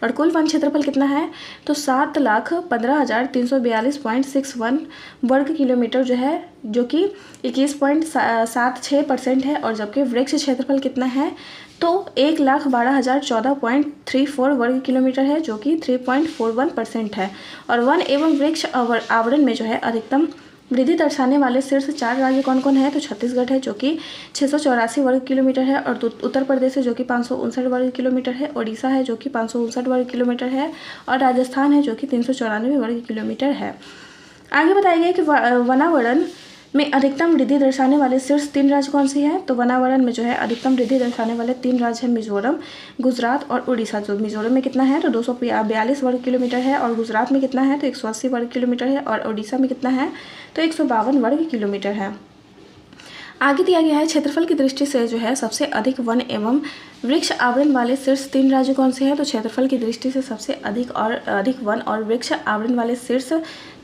और कुल वन क्षेत्रफल कितना है, तो 7,15,342.61 वर्ग किलोमीटर जो है, जो कि 21.76% है। और जबकि वृक्ष क्षेत्रफल कितना है, तो 1,12,014.34 वर्ग किलोमीटर है, जो कि 3.41% है। और वन एवं वृक्ष आवरण में जो है अधिकतम वृद्धि दर्शाने वाले शीर्ष 4 राज्य कौन कौन है, तो छत्तीसगढ़ है जो कि 684 वर्ग किलोमीटर है, और उत्तर प्रदेश है जो कि 559 वर्ग किलोमीटर है, ओडिशा है जो कि 559 वर्ग किलोमीटर है, और राजस्थान है जो कि 394 वर्ग किलोमीटर है। आगे बताया गया कि वनावरण में अधिकतम वृद्धि दर्शाने वाले शीर्ष 3 राज्य कौन सी हैं, तो वनावरण में जो है अधिकतम वृद्धि दर्शाने वाले 3 राज्य हैं मिजोरम, गुजरात और उड़ीसा। जो मिजोरम में कितना है, तो 242 वर्ग किलोमीटर है, और गुजरात में कितना है, तो 180 वर्ग किलोमीटर है, और उड़ीसा में कितना है, तो 152 वर्ग किलोमीटर है। आगे दिया गया है क्षेत्रफल की दृष्टि से जो है सबसे अधिक वन एवं वृक्ष आवरण वाले शीर्ष 3 राज्य कौन से हैं, तो क्षेत्रफल की दृष्टि से सबसे अधिक वन और वृक्ष आवरण वाले शीर्ष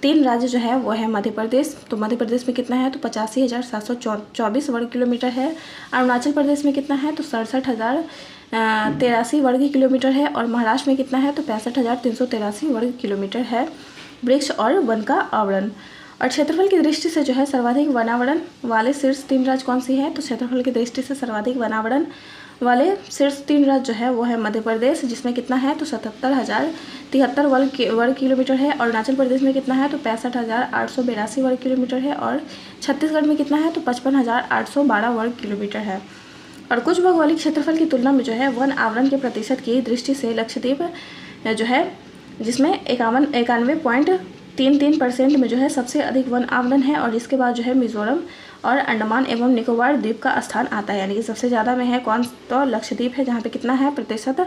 3 राज्य जो है वो है मध्य प्रदेश। तो मध्य प्रदेश में कितना है, तो 85,724 वर्ग किलोमीटर है। अरुणाचल प्रदेश में कितना है, तो 67,083 वर्ग किलोमीटर है, और महाराष्ट्र में कितना है, तो 65,383 वर्ग किलोमीटर है वृक्ष और वन का आवरण। और क्षेत्रफल की दृष्टि से जो है सर्वाधिक वनावरण वाले शीर्ष 3 राज्य कौन सी है, तो क्षेत्रफल की दृष्टि से सर्वाधिक वनावरण वाले शीर्ष 3 राज्य जो है वो है मध्य प्रदेश, जिसमें कितना है, तो 77,073 वर्ग किलोमीटर है। अरुणाचल प्रदेश में कितना है, तो 65,882 वर्ग किलोमीटर है, और छत्तीसगढ़ में कितना है, तो 55,812 वर्ग किलोमीटर है। और कुछ भौगोलिक क्षेत्रफल की तुलना में जो है वन आवरण के प्रतिशत की दृष्टि से लक्षद्वीप जो है, जिसमें 91.33% में जो है सबसे अधिक वन आवरण है, और इसके बाद जो है मिजोरम और अंडमान एवं निकोबार द्वीप का स्थान आता है, यानी कि सबसे ज़्यादा में है कौन, तो लक्षद्वीप है, जहाँ पे कितना है प्रतिशत,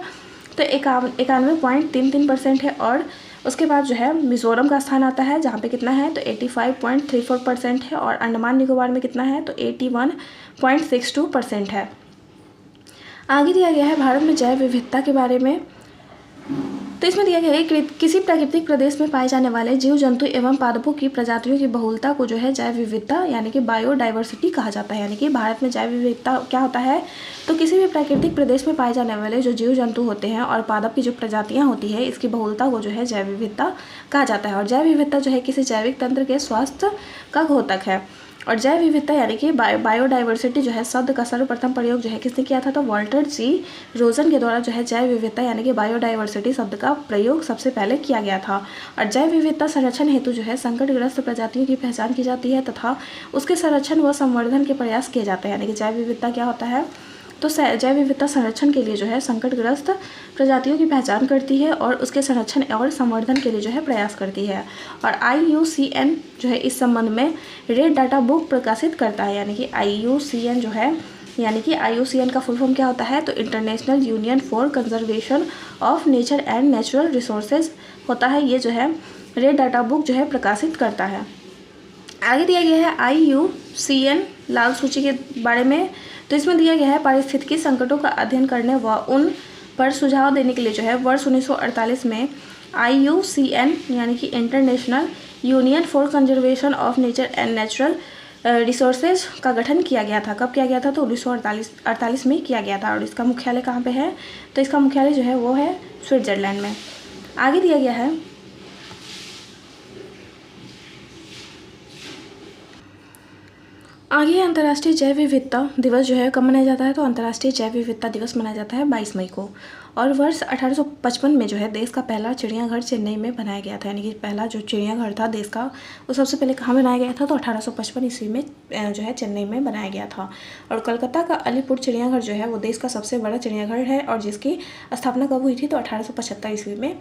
तो 91.33% है। और उसके बाद जो है मिजोरम का स्थान आता है, जहाँ पे कितना है, तो 85.34% है, और अंडमान निकोबार में कितना है, तो 81.62% है। आगे दिया गया है भारत में जैव विविधता के बारे में। तो इसमें दिया गया है कि किसी प्राकृतिक प्रदेश में पाए जाने वाले जीव जंतु एवं पादपों की प्रजातियों की बहुलता को जो है जैव विविधता यानी कि बायोडाइवर्सिटी कहा जाता है। यानी कि भारत में जैव विविधता क्या होता है, तो किसी भी प्राकृतिक प्रदेश में पाए जाने वाले जो जीव जंतु होते हैं और पादप की जो प्रजातियां होती है, इसकी बहुलता को जो है जैव विविधता कहा जाता है। और जैव विविधता जो है किसी जैविक तंत्र के स्वास्थ्य का घोतक है। और जैव विविधता यानी कि बायोडाइवर्सिटी जो है शब्द का सर्वप्रथम प्रयोग जो है किसने किया था, तो वॉल्टर जी रोजन के द्वारा जो है जैव विविधता यानी कि बायोडाइवर्सिटी शब्द का प्रयोग सबसे पहले किया गया था। और जैव विविधता संरक्षण हेतु जो है संकटग्रस्त प्रजातियों की पहचान की जाती है तथा उसके संरक्षण व संवर्धन के प्रयास किए जाते हैं। यानी कि जैव विविधता क्या होता है, तो जैव विविधता संरक्षण के लिए जो है संकटग्रस्त प्रजातियों की पहचान करती है और उसके संरक्षण और संवर्धन के लिए जो है प्रयास करती है। और IUCN जो है इस संबंध में रेड डाटा बुक प्रकाशित करता है। यानी कि IUCN जो है, यानी कि IUCN का फुल फॉर्म क्या होता है, तो international union for conservation of nature and natural resources होता है। ये जो है रेड डाटा बुक जो है प्रकाशित करता है। आगे दिया गया है IUCN लाल सूची के बारे में। तो इसमें दिया गया है पारिस्थितिकी संकटों का अध्ययन करने व उन पर सुझाव देने के लिए जो है वर्ष 1948 में IUCN यानी कि international union for conservation of nature and natural resources का गठन किया गया था। कब किया गया था, तो 1948 में किया गया था। और इसका मुख्यालय कहाँ पे है, तो इसका मुख्यालय जो है वो है स्विट्जरलैंड में। आगे दिया गया है आगे अंतर्राष्ट्रीय जैव विविधता दिवस जो है कब मनाया जाता है, तो अंतर्राष्ट्रीय जैव विविधता दिवस मनाया जाता है 22 मई को। और वर्ष 1855 में जो है देश का पहला चिड़ियाघर चेन्नई में बनाया गया था। यानी कि पहला जो चिड़ियाघर था देश का वो सबसे पहले कहाँ बनाया गया था, तो 1855 ईस्वी में जो है चेन्नई में बनाया गया था। और कोलकाता का अलीपुर चिड़ियाघर जो है वो देश का सबसे बड़ा चिड़ियाघर है और जिसकी स्थापना कब हुई थी, तो 1875 ईस्वी में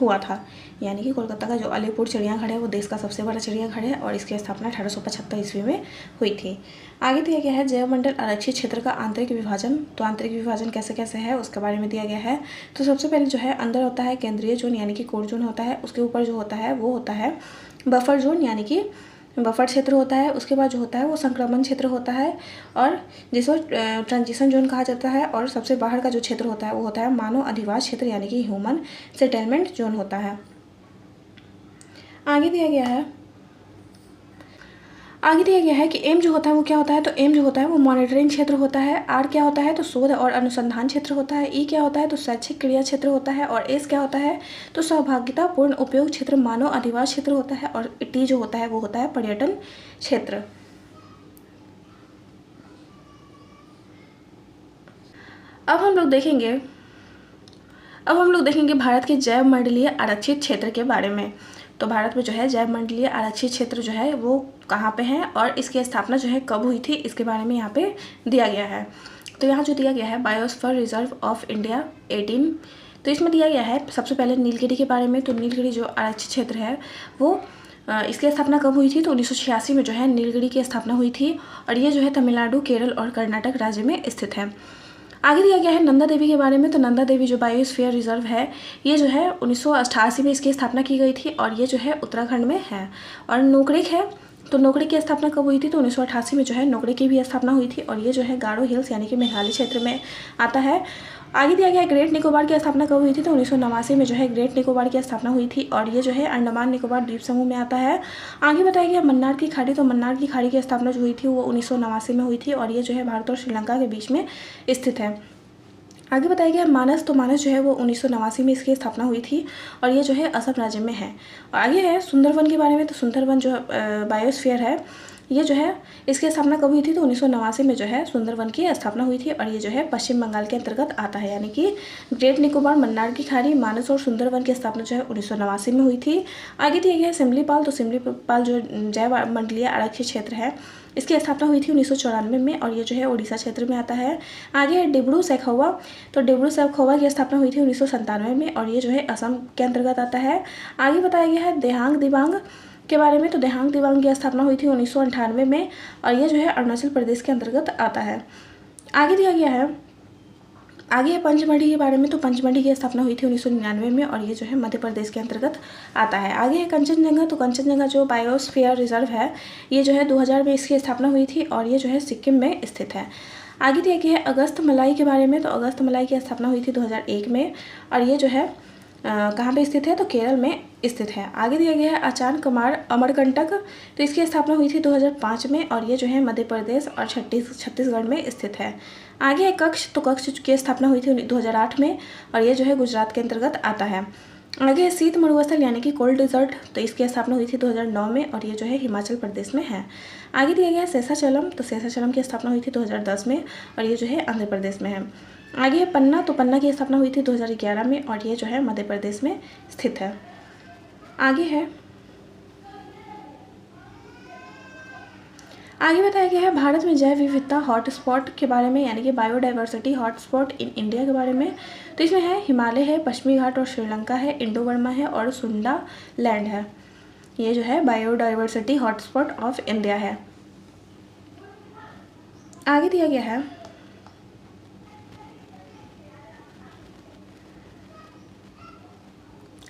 हुआ था। यानी कि कोलकाता का जो अलीपुर चिड़ियाघर है वो देश का सबसे बड़ा चिड़ियाघर है और इसकी स्थापना 1875 ईस्वी में हुई थी। आगे दिया गया है जैवमंडल आरक्षित क्षेत्र का आंतरिक विभाजन। तो आंतरिक विभाजन कैसे कैसे है उसके बारे में दिया गया है। तो सबसे पहले जो है अंदर होता है केंद्रीय जोन यानी कि कोर जोन होता है। उसके ऊपर जो होता है वो होता है बफर जोन यानी कि बफर क्षेत्र होता है। उसके बाद जो होता है वो संक्रमण क्षेत्र होता है और जिसको ट्रांजिशन जोन कहा जाता है। और सबसे बाहर का जो क्षेत्र होता है वो होता है मानव अधिवास क्षेत्र यानी कि ह्यूमन सेटलमेंट जोन होता है। आगे दिया गया है आगे दिया गया है कि एम जो होता है वो क्या होता है, तो एम जो होता है वो मॉनिटरिंग क्षेत्र होता है। आर क्या होता है, तो शोध और अनुसंधान क्षेत्र होता है। ई क्या होता है, तो शैक्षिक क्रिया क्षेत्र होता है। और एस क्या होता है, तो सहभागितापूर्ण उपयोग क्षेत्र मानव अधिवास क्षेत्र होता है। और टी जो होता है वो होता है पर्यटन क्षेत्र। अब हम लोग देखेंगे भारत के जैव मंडलीय आरक्षित क्षेत्र के बारे में। तो भारत में जो है जैव मंडलीय आरक्षित क्षेत्र जो है वो कहाँ पे है और इसकी स्थापना जो है कब हुई थी, इसके बारे में यहाँ पे दिया गया है। तो यहाँ जो दिया गया है बायोस्फीयर रिजर्व ऑफ इंडिया 18, तो इसमें दिया गया है सबसे पहले नीलगिरी के बारे में। तो नीलगिरी जो आरक्षित क्षेत्र है वो इसकी स्थापना कब हुई थी, तो 1986 में जो है नीलगिरी की स्थापना हुई थी। और ये जो है तमिलनाडु, केरल और कर्नाटक राज्य में स्थित है। आगे दिया गया है नंदा देवी के बारे में। तो नंदा देवी जो बायोस्फीयर रिजर्व है ये जो है 1988 में इसकी स्थापना की गई थी और ये जो है उत्तराखंड में है। और नोकरेक है, तो नोकरेक की स्थापना कब हुई थी, तो 1988 में जो है नोकरेक की भी स्थापना हुई थी और ये जो है गारो हिल्स यानी कि मेघालय क्षेत्र में आता है। आगे दिया गया है ग्रेट निकोबार की स्थापना कब हुई थी, तो 1989 में जो है ग्रेट निकोबार की स्थापना हुई थी और ये जो है अंडमान निकोबार द्वीप समूह में आता है। आगे बताया गया मन्नार की खाड़ी, तो मन्नार की खाड़ी की स्थापना जो हुई थी वो 1989 में हुई थी और ये जो है भारत और श्रीलंका के बीच में स्थित है। आगे बताया गया मानस, तो मानस जो है वो 1989 में इसकी स्थापना हुई थी और ये जो है असम राज्य में है। और आगे है सुंदरवन के बारे में। तो सुंदरवन जो बायोस्फीयर है ये जो है इसकी स्थापना कब हुई थी, तो 1989 में जो है सुंदरवन की स्थापना हुई थी और ये जो है पश्चिम बंगाल के अंतर्गत आता है। यानी कि ग्रेट निकोबार, मन्नार की खाड़ी, मानस और सुंदरवन की स्थापना जो है 1989 में हुई थी। आगे दिया गया है सिमलीपाल, तो सिमलीपाल जो जैव मंडलीय आरक्षित क्षेत्र है इसकी स्थापना हुई थी 1994 में और ये जो है उड़ीसा क्षेत्र में आता है। आगे है डिब्रू सैखोवा, तो डिब्रू सैखोवा की स्थापना हुई थी 1997 में और ये जो है असम के अंतर्गत आता है। आगे बताया गया है देहांग दिबांग के बारे में। तो देहांग दिबांग की स्थापना हुई थी 1998 में और ये जो है अरुणाचल प्रदेश के अंतर्गत आता है। आगे दिया गया है पंचमढ़ी के बारे में। तो पंचमढ़ी की स्थापना हुई थी 1999 में और ये जो है मध्य प्रदेश के अंतर्गत आता है। आगे है कंचनजंगा, तो कंचनजंगा जो बायोस्फीयर रिजर्व है ये जो है 2000 में इसकी स्थापना हुई थी और ये जो है सिक्किम में स्थित है। आगे दिया गया है अगस्त मलाई के बारे में। तो अगस्त मलाई की स्थापना हुई थी 2001 में और ये जो है कहाँ पे स्थित है, तो केरल में स्थित है। आगे दिया गया है अचान कमार अमरकंटक, तो इसकी स्थापना हुई थी 2005 में और ये जो है मध्य प्रदेश और छत्तीसगढ़ में स्थित है। आगे है कक्ष, तो कक्ष की स्थापना हुई थी 2008 में और ये जो है गुजरात के अंतर्गत आता है। आगे है शीत मरुस्थल यानी कि कोल्ड डिजर्ट, तो इसकी स्थापना हुई थी 2009 में और ये जो है हिमाचल प्रदेश में है। आगे दिया गया है शेषाचलम, तो शेषाचलम की स्थापना हुई थी 2010 में और ये जो है आंध्र प्रदेश में है। आगे है पन्ना, तो पन्ना की स्थापना हुई थी 2011 में और ये जो है मध्य प्रदेश में स्थित है। आगे बताया गया है भारत में जैव विविधता हॉटस्पॉट के बारे में यानी कि बायोडाइवर्सिटी हॉटस्पॉट इन इंडिया के बारे में। तो इसमें है हिमालय है, पश्चिमी घाट और श्रीलंका है, इंडो बर्मा है और सुंडा लैंड है। ये जो है बायोडाइवर्सिटी हॉटस्पॉट ऑफ इंडिया है। आगे दिया गया है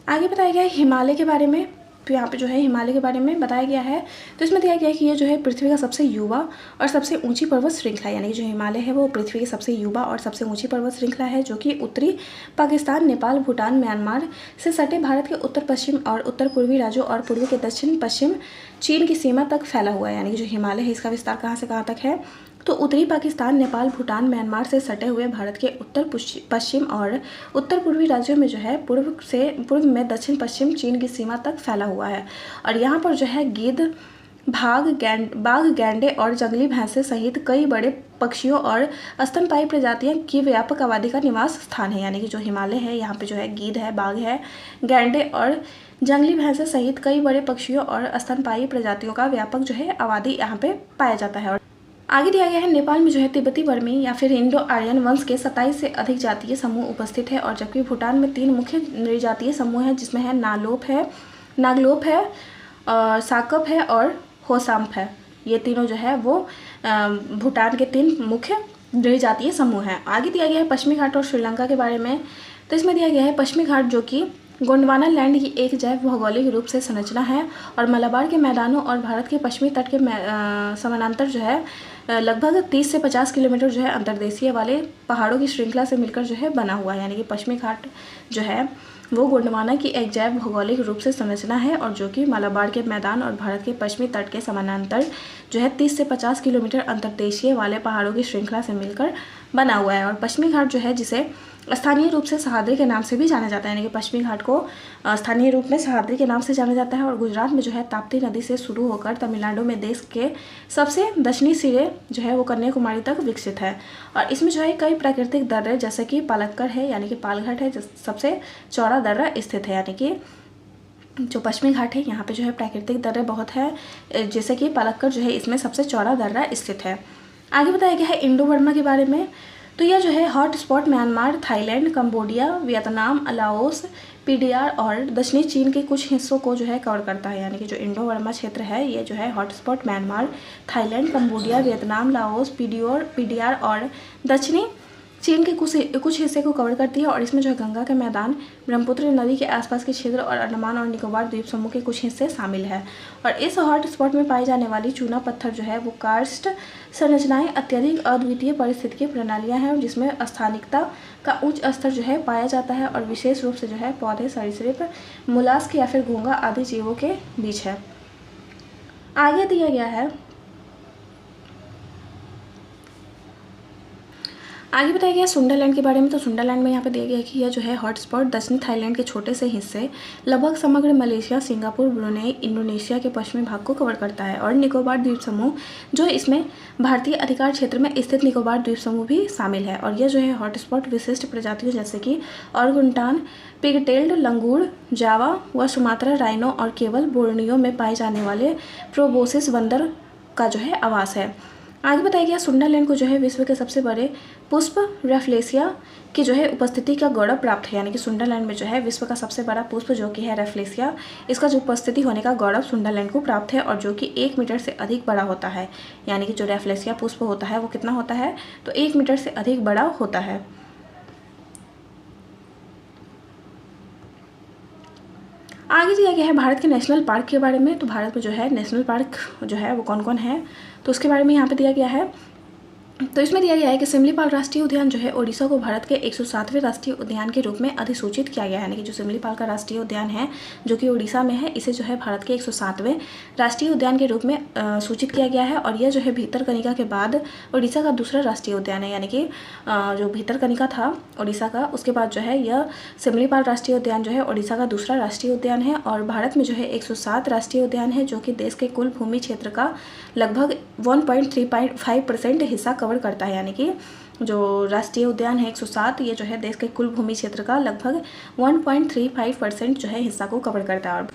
आगे बताया गया है हिमालय के बारे में। तो यहाँ पे जो है हिमालय के बारे में बताया गया है। तो इसमें दिया गया है कि ये जो है पृथ्वी का सबसे युवा और सबसे ऊंची पर्वत श्रृंखला यानी कि जो हिमालय है वो पृथ्वी की सबसे युवा और सबसे ऊंची पर्वत श्रृंखला है जो कि उत्तरी पाकिस्तान, नेपाल, भूटान, म्यांमार से सटे भारत के उत्तर पश्चिम और उत्तर पूर्वी राज्यों और पूर्व के दक्षिण पश्चिम चीन की सीमा तक फैला हुआ है। यानी कि जो हिमालय है इसका विस्तार कहाँ से कहाँ तक है, तो उत्तरी पाकिस्तान, नेपाल, भूटान, म्यांमार से सटे हुए भारत के उत्तर पश्चिम और उत्तर पूर्वी राज्यों में जो है पूर्व में दक्षिण पश्चिम चीन की सीमा तक फैला हुआ है। और यहाँ पर जो है गिद्ध, बाघ, गैंडे और जंगली भैंसे सहित कई बड़े पक्षियों और स्तनपायी प्रजातियों की व्यापक आबादी का निवास स्थान है। यानी कि जो हिमालय है यहाँ पे जो है गिद्ध है, बाघ है, गैंडे और जंगली भैंसे सहित कई बड़े पक्षियों और स्तनपायी प्रजातियों का व्यापक जो है आबादी यहाँ पे पाया जाता है। आगे दिया गया है नेपाल में जो है तिब्बती बर्मी या फिर इंडो आर्यन वंश के 27 से अधिक जातीय समूह उपस्थित है और जबकि भूटान में 3 मुख्य नृजातीय समूह हैं जिसमें है नागलोप है और साकप है और होसाम्प है। ये तीनों जो है वो भूटान के 3 मुख्य नृजातीय समूह हैं। आगे दिया गया है पश्चिमी घाट और श्रीलंका के बारे में। तो इसमें दिया गया है पश्चिमी घाट जो कि गोंडवाना लैंड की एक जैव भौगोलिक रूप से संरचना है और मलाबार के मैदानों और भारत के पश्चिमी तट के समानांतर जो है लगभग 30 से 50 किलोमीटर जो है अंतर्देशीय वाले पहाड़ों की श्रृंखला से मिलकर जो है बना हुआ है। यानी कि पश्चिमी घाट जो है वो गोंडवाना की एक जैव भौगोलिक रूप से संरचना है और जो कि मालाबार के मैदान और भारत के पश्चिमी तट के समानांतर जो है 30 से 50 किलोमीटर अंतर्देशीय वाले पहाड़ों की श्रृंखला से मिलकर बना हुआ है। और पश्चिमी घाट जो है जिसे स्थानीय रूप से सह्याद्री के नाम से भी जाना जाता है, यानी कि पश्चिमी घाट को स्थानीय रूप में सह्याद्री के नाम से जाना जाता है और गुजरात में जो है ताप्ती नदी से शुरू होकर तमिलनाडु में देश के सबसे दक्षिणी सिरे जो है वो कन्याकुमारी तक विकसित है। और इसमें जो है कई प्राकृतिक दर्रे जैसे कि पालक्कड़ है, यानी कि पालघाट है, सबसे चौड़ा दर्रा स्थित है, यानी कि जो पश्चिमी घाट है यहाँ पे जो है प्राकृतिक दर्रे बहुत है, जैसे कि पालक्कड़ जो है इसमें सबसे चौड़ा दर्रा स्थित है। आगे बताया गया है इंडो बर्मा के बारे में। तो यह जो है hot spot Myanmar, Thailand, Cambodia, Vietnam, Laos, PDR और दक्षिणी चीन के कुछ हिस्सों को जो है कवर करता है, यानी कि जो इंडो बर्मा क्षेत्र है ये जो है hot spot Myanmar, Thailand, Cambodia, Vietnam, Laos, PDR और दक्षिणी चीन के कुछ हिस्से को कवर करती है। और इसमें जो है गंगा के मैदान, ब्रह्मपुत्र नदी के आसपास के क्षेत्र और अंडमान और निकोबार द्वीप समूह के कुछ हिस्से शामिल है। और इस हॉट स्पॉट में पाई जाने वाली चूना पत्थर जो है वो कार्स्ट संरचनाएं अत्यधिक अद्वितीय पारिस्थितिकी प्रणालियां हैं जिसमें स्थानिकता का उच्च स्तर जो है पाया जाता है और विशेष रूप से जो है पौधे, सरीसृप, मोलास्क या फिर घोंघा आदि जीवों के बीच है। आगे दिया गया है, आगे बताया गया सुंडरलैंड के बारे में। तो सुंडरलैंड में यहाँ पे दिया गया है कि यह जो है हॉटस्पॉट दक्षिणी थाईलैंड के छोटे से हिस्से लगभग समग्र मलेशिया, सिंगापुर, ब्रुनेई, इंडोनेशिया के पश्चिमी भाग को कवर करता है। और निकोबार द्वीप समूह जो इसमें भारतीय अधिकार क्षेत्र में स्थित निकोबार द्वीप समूह भी शामिल है। और यह जो है हॉटस्पॉट विशिष्ट प्रजातियों जैसे कि ऑरगुंटान, पिगटेल्ड, लंगूर, जावा व सुमात्रा राइनो और केवल बोर्नियो में पाए जाने वाले प्रोबोसिस बंदर का जो है आवास है। आगे बताया गया सुंडरलैंड को जो है विश्व के सबसे बड़े पुष्प रेफ्लेसिया की जो है उपस्थिति का गौरव प्राप्त है, यानी कि सुंडरलैंड में जो है विश्व का सबसे बड़ा पुष्प जो कि है रेफ्लेसिया, इसका जो उपस्थिति होने का गौरव सुंडरलैंड को प्राप्त है और जो कि 1 मीटर से अधिक बड़ा होता है, यानी कि जो रेफ्लेसिया पुष्प होता है वो कितना होता है तो 1 मीटर से अधिक बड़ा होता है। आगे दिया गया है भारत के नेशनल पार्क के बारे में। तो भारत में जो है नेशनल पार्क जो है वो कौन कौन है तो उसके बारे में यहाँ पे दिया गया है। तो इसमें दिया गया है कि सिमलीपाल राष्ट्रीय उद्यान जो है ओडिशा को भारत के 107वें राष्ट्रीय उद्यान के रूप में अधिसूचित किया गया है, यानी कि जो सिमलीपाल का राष्ट्रीय उद्यान है जो कि ओडिशा में है इसे जो है भारत के 107वें राष्ट्रीय उद्यान के रूप में सूचित किया गया है। और यह जो है भितरकनिका के बाद ओडिशा का दूसरा राष्ट्रीय उद्यान है, यानी कि जो भितरकनिका था ओडिशा का उसके बाद जो है यह सिमलीपाल राष्ट्रीय उद्यान जो है ओडिशा का दूसरा राष्ट्रीय उद्यान है। और भारत में जो है 107 राष्ट्रीय उद्यान है जो कि देश के कुल भूमि क्षेत्र का लगभग 1.35% हिस्सा कवर करता है, यानी कि जो राष्ट्रीय उद्यान है 107 ये जो है देश के कुल भूमि क्षेत्र का लगभग 1.35% जो है हिस्सा को कवर करता है। और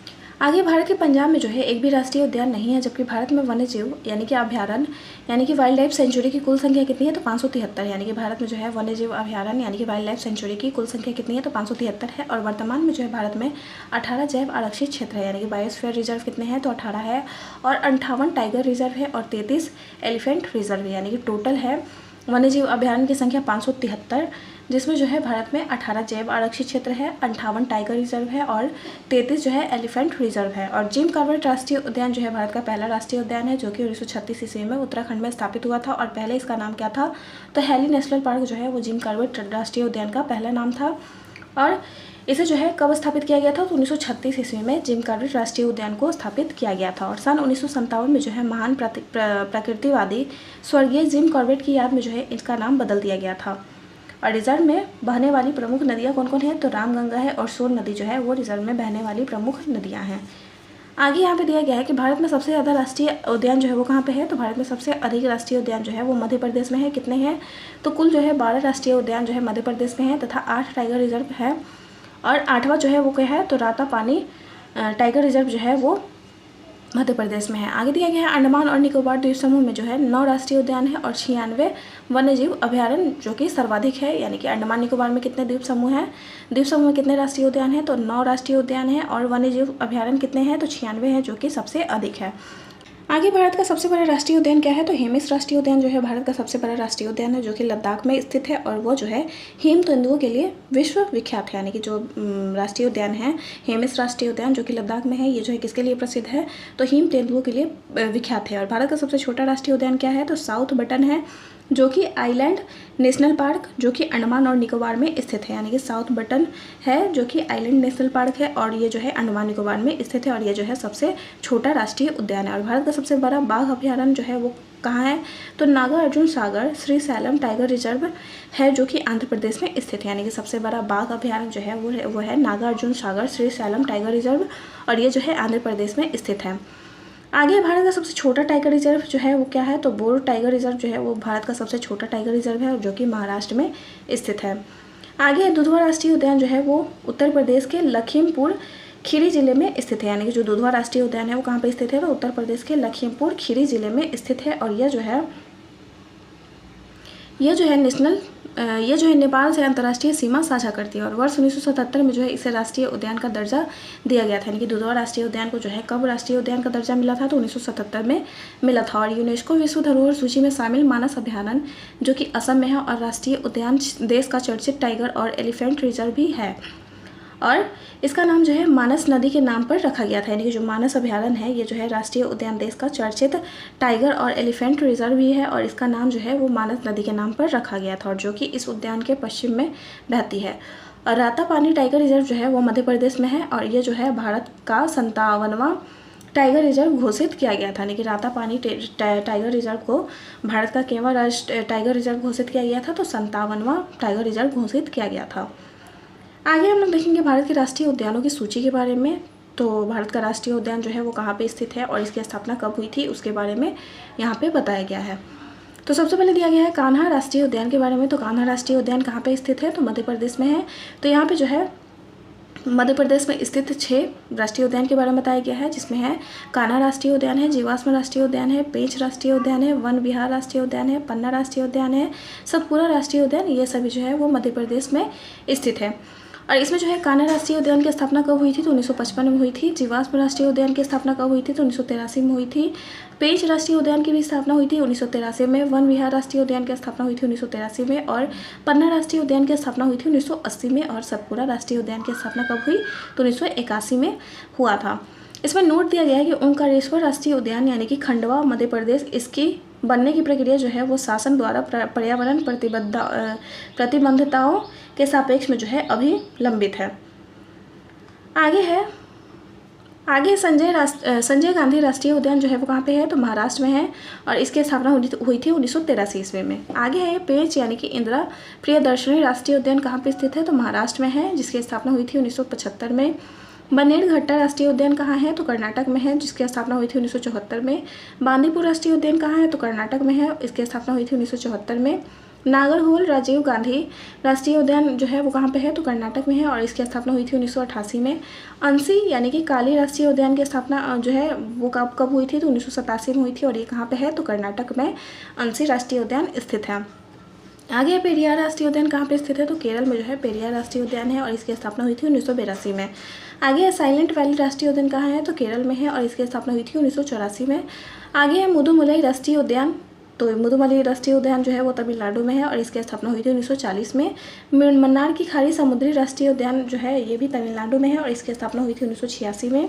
आगे भारत के पंजाब में जो है एक भी राष्ट्रीय उद्यान नहीं है, जबकि भारत में वन्य जीव यानी कि अभ्यारण्य यानी कि वाइल्ड लाइफ सेंचुरी की कुल संख्या कितनी है तो 573, यानी कि भारत में जो है वन्य जीव अभ्यारण्य यानी कि वाइल्ड लाइफ सेंचुरी की कुल संख्या कितनी है तो 573 है। और वर्तमान में जो है भारत में 18 जैव आरक्षित क्षेत्र है, यानी कि बायोस्फीयर रिजर्व कितने हैं तो 18 है और 58 टाइगर रिजर्व है और 33 एलिफेंट रिजर्व है, यानी कि टोटल है वन्यजीव अभ्यारण्य की संख्या 573, जिसमें जो है भारत में 18 जैव आरक्षित क्षेत्र है, 58 टाइगर रिजर्व है और 33 जो है एलिफेंट रिजर्व है। और जिम कॉर्बेट राष्ट्रीय उद्यान जो है भारत का पहला राष्ट्रीय उद्यान है जो कि 1936 ईस्वी में उत्तराखंड में स्थापित हुआ था। और पहले इसका नाम क्या था तो हैली नेशनल पार्क जो है वो जिम कॉर्बेट राष्ट्रीय उद्यान का पहला नाम था। और इसे जो है कब स्थापित किया गया था तो 1936 ईस्वी में जिम कॉर्बेट राष्ट्रीय उद्यान को स्थापित किया गया था। और सन 1957 में जो है महान प्रकृतिवादी स्वर्गीय जिम कॉर्बेट की याद में जो है इसका नाम बदल दिया गया था। और रिजर्व में बहने वाली प्रमुख नदियाँ कौन कौन है तो रामगंगा है और सोन नदी जो है वो रिजर्व में बहने वाली प्रमुख नदियाँ हैं। आगे यहाँ पे दिया गया है कि भारत में सबसे ज़्यादा राष्ट्रीय उद्यान जो है वो कहाँ पे है तो भारत में सबसे अधिक राष्ट्रीय उद्यान जो है वो मध्य प्रदेश में है। कितने हैं तो कुल जो है 12 राष्ट्रीय उद्यान जो है मध्य प्रदेश में है तथा 8 टाइगर रिजर्व है और 8वां जो है वो क्या है तो रातापानी टाइगर रिजर्व जो है वो मध्य प्रदेश में है। आगे दिया गया है अंडमान और निकोबार द्वीप समूह में जो है 9 राष्ट्रीय उद्यान है और 96 वन्यजीव अभ्यारण्य जो कि सर्वाधिक है, यानी कि अंडमान निकोबार में कितने द्वीप समूह हैं द्वीप समूह में कितने राष्ट्रीय उद्यान हैं तो 9 राष्ट्रीय उद्यान है और वन्यजीव अभ्यारण्य कितने हैं तो 96 हैं जो कि सबसे अधिक है। आगे भारत का सबसे बड़ा राष्ट्रीय उद्यान क्या है तो हेमिस राष्ट्रीय उद्यान जो है भारत का सबसे बड़ा राष्ट्रीय उद्यान है जो कि लद्दाख में स्थित है और वो जो है हिम तेंदुओं के लिए विश्व विख्यात है, यानी कि जो राष्ट्रीय उद्यान है हेमिस राष्ट्रीय उद्यान जो कि लद्दाख में है ये जो है किसके लिए प्रसिद्ध है तो हिम तेंदुओं के लिए विख्यात है। और भारत का सबसे छोटा राष्ट्रीय उद्यान क्या है तो साउथ बटन है जो कि आइलैंड नेशनल पार्क जो कि अंडमान और निकोबार में स्थित है, यानी कि साउथ बटन है जो कि आइलैंड नेशनल पार्क है और ये जो है अंडमान निकोबार में स्थित है और ये जो है सबसे छोटा राष्ट्रीय उद्यान है। और भारत का सबसे बड़ा बाघ अभयारण्य जो है वो कहाँ है, तो Nagarjuna Sagar Shri slam tiger reserve है जो कि आंध्र प्रदेश में स्थित है, यानी कि सबसे बड़ा बाघ अभयारण्य जो है वो है Nagarjuna Sagar Shri slam tiger reserve और ये जो है आंध्र प्रदेश में स्थित है। आगे भारत का सबसे छोटा टाइगर रिजर्व जो है वो क्या है, तो बोर टाइगर रिजर्व जो है वो भारत का सबसे छोटा टाइगर रिजर्व है जो कि महाराष्ट्र में स्थित है। आगे दुधवा राष्ट्रीय उद्यान जो है वो उत्तर प्रदेश के लखीमपुर खीरी जिले में स्थित है, यानी कि जो दुधवा राष्ट्रीय उद्यान है वो कहाँ पे स्थित है, तो उत्तर प्रदेश के लखीमपुर खीरी जिले में स्थित है और ये जो है नेपाल से अंतर्राष्ट्रीय सीमा साझा करती है। और वर्ष 1977 में जो है इसे राष्ट्रीय उद्यान का दर्जा दिया गया था, यानी कि दुधवा राष्ट्रीय उद्यान को जो है कब राष्ट्रीय उद्यान का दर्जा मिला था, तो 1977 में मिला था। और यूनेस्को विश्व धरोहर सूची में शामिल मानस अभयारण्य जो कि असम में है और राष्ट्रीय उद्यान देश का चर्चित टाइगर और एलिफेंट रिजर्व भी है और इसका नाम जो है मानस नदी के नाम पर रखा गया था, यानी कि जो मानस अभयारण्य है ये जो है राष्ट्रीय उद्यान देश का चर्चित टाइगर और एलिफेंट रिजर्व भी है और इसका नाम जो है वो मानस नदी के नाम पर रखा गया था और जो कि इस उद्यान के पश्चिम में बहती है। और रातापानी टाइगर रिजर्व जो है वो मध्य प्रदेश में है और ये जो है भारत का 57वां टाइगर रिजर्व घोषित किया गया था, यानी कि रातापानी टाइगर रिजर्व को भारत का केवल टाइगर रिजर्व घोषित किया गया था, तो 57वां टाइगर रिजर्व घोषित किया गया था। आगे हम लोग देखेंगे भारत के राष्ट्रीय उद्यानों की सूची के बारे में। तो भारत का राष्ट्रीय उद्यान जो है वो कहाँ पे स्थित है और इसकी स्थापना कब हुई थी उसके बारे में यहाँ पे बताया गया है। तो सबसे पहले दिया गया है कान्हा राष्ट्रीय उद्यान के बारे में। तो कान्हा राष्ट्रीय उद्यान कहाँ पे स्थित है, तो मध्य प्रदेश में है। तो यहाँ पे जो है मध्य प्रदेश में स्थित 6 राष्ट्रीय उद्यान के बारे में बताया गया है, जिसमें है कान्हा राष्ट्रीय उद्यान है, जीवाश्म राष्ट्रीय उद्यान है, पेंच राष्ट्रीय उद्यान है, वन विहार राष्ट्रीय उद्यान है, पन्ना राष्ट्रीय उद्यान है, सतपुरा राष्ट्रीय उद्यान, ये सभी जो है वो मध्य प्रदेश में स्थित है। और इसमें जो है कान्हा राष्ट्रीय उद्यान की स्थापना कब हुई थी, तो 1955 में हुई थी। जीवाश्म राष्ट्रीय उद्यान की स्थापना कब हुई थी, तो 1983 में हुई थी। पेंच राष्ट्रीय उद्यान की भी स्थापना हुई थी 1983 में। वन विहार राष्ट्रीय उद्यान की स्थापना हुई थी 1983 में और पन्ना राष्ट्रीय उद्यान की स्थापना हुई थी 1980 में। और सतपुरा राष्ट्रीय उद्यान की स्थापना कब हुई, तो 1981 में हुआ था। इसमें नोट दिया गया है कि ओंकारेश्वर राष्ट्रीय उद्यान यानी कि खंडवा मध्य प्रदेश, इसकी बनने की प्रक्रिया जो है वो शासन द्वारा पर्यावरण प्रतिबद्धताओं के सापेक्ष में जो है अभी लंबित है। आगे संजय गांधी राष्ट्रीय उद्यान जो है वो कहाँ पे है, तो महाराष्ट्र में है और इसकी स्थापना हुई थी 1983 ईस्वी में। आगे है पेंच यानी कि इंदिरा प्रियदर्शनी राष्ट्रीय उद्यान कहाँ पे स्थित है, तो महाराष्ट्र में है, जिसकी स्थापना हुई थी 1975 में। बनेरघट्टा राष्ट्रीय उद्यान कहाँ है, तो कर्नाटक में है, जिसकी स्थापना हुई थी 1974 में। बांदीपुर राष्ट्रीय उद्यान कहाँ है, तो कर्नाटक में है, इसकी स्थापना हुई थी 1974 में। नागरहोल राजीव गांधी राष्ट्रीय उद्यान जो है वो कहाँ पे है, तो कर्नाटक में है और इसकी स्थापना हुई थी 1988 में। अंसी यानी कि काली राष्ट्रीय उद्यान की स्थापना जो है वो कब हुई थी, तो 1987 में हुई थी और ये कहाँ पे है, तो कर्नाटक में अंसी राष्ट्रीय उद्यान स्थित है। आगे पेरियार राष्ट्रीय उद्यान कहाँ पे स्थित है, तो केरल में जो है पेरियार राष्ट्रीय उद्यान है और इसकी स्थापना हुई थी 1982 में। आगे साइलेंट वैली राष्ट्रीय उद्यान कहाँ है, तो केरल में है और इसकी स्थापना हुई थी 1984 में। आगे है मुदुमलाई राष्ट्रीय उद्यान। तो मुदुमलाई राष्ट्रीय उद्यान जो है वो तमिलनाडु में है और इसकी स्थापना हुई थी 1940 में। मन्नार की खाड़ी समुद्री राष्ट्रीय उद्यान जो है ये भी तमिलनाडु में है और इसकी स्थापना हुई थी 1986 में।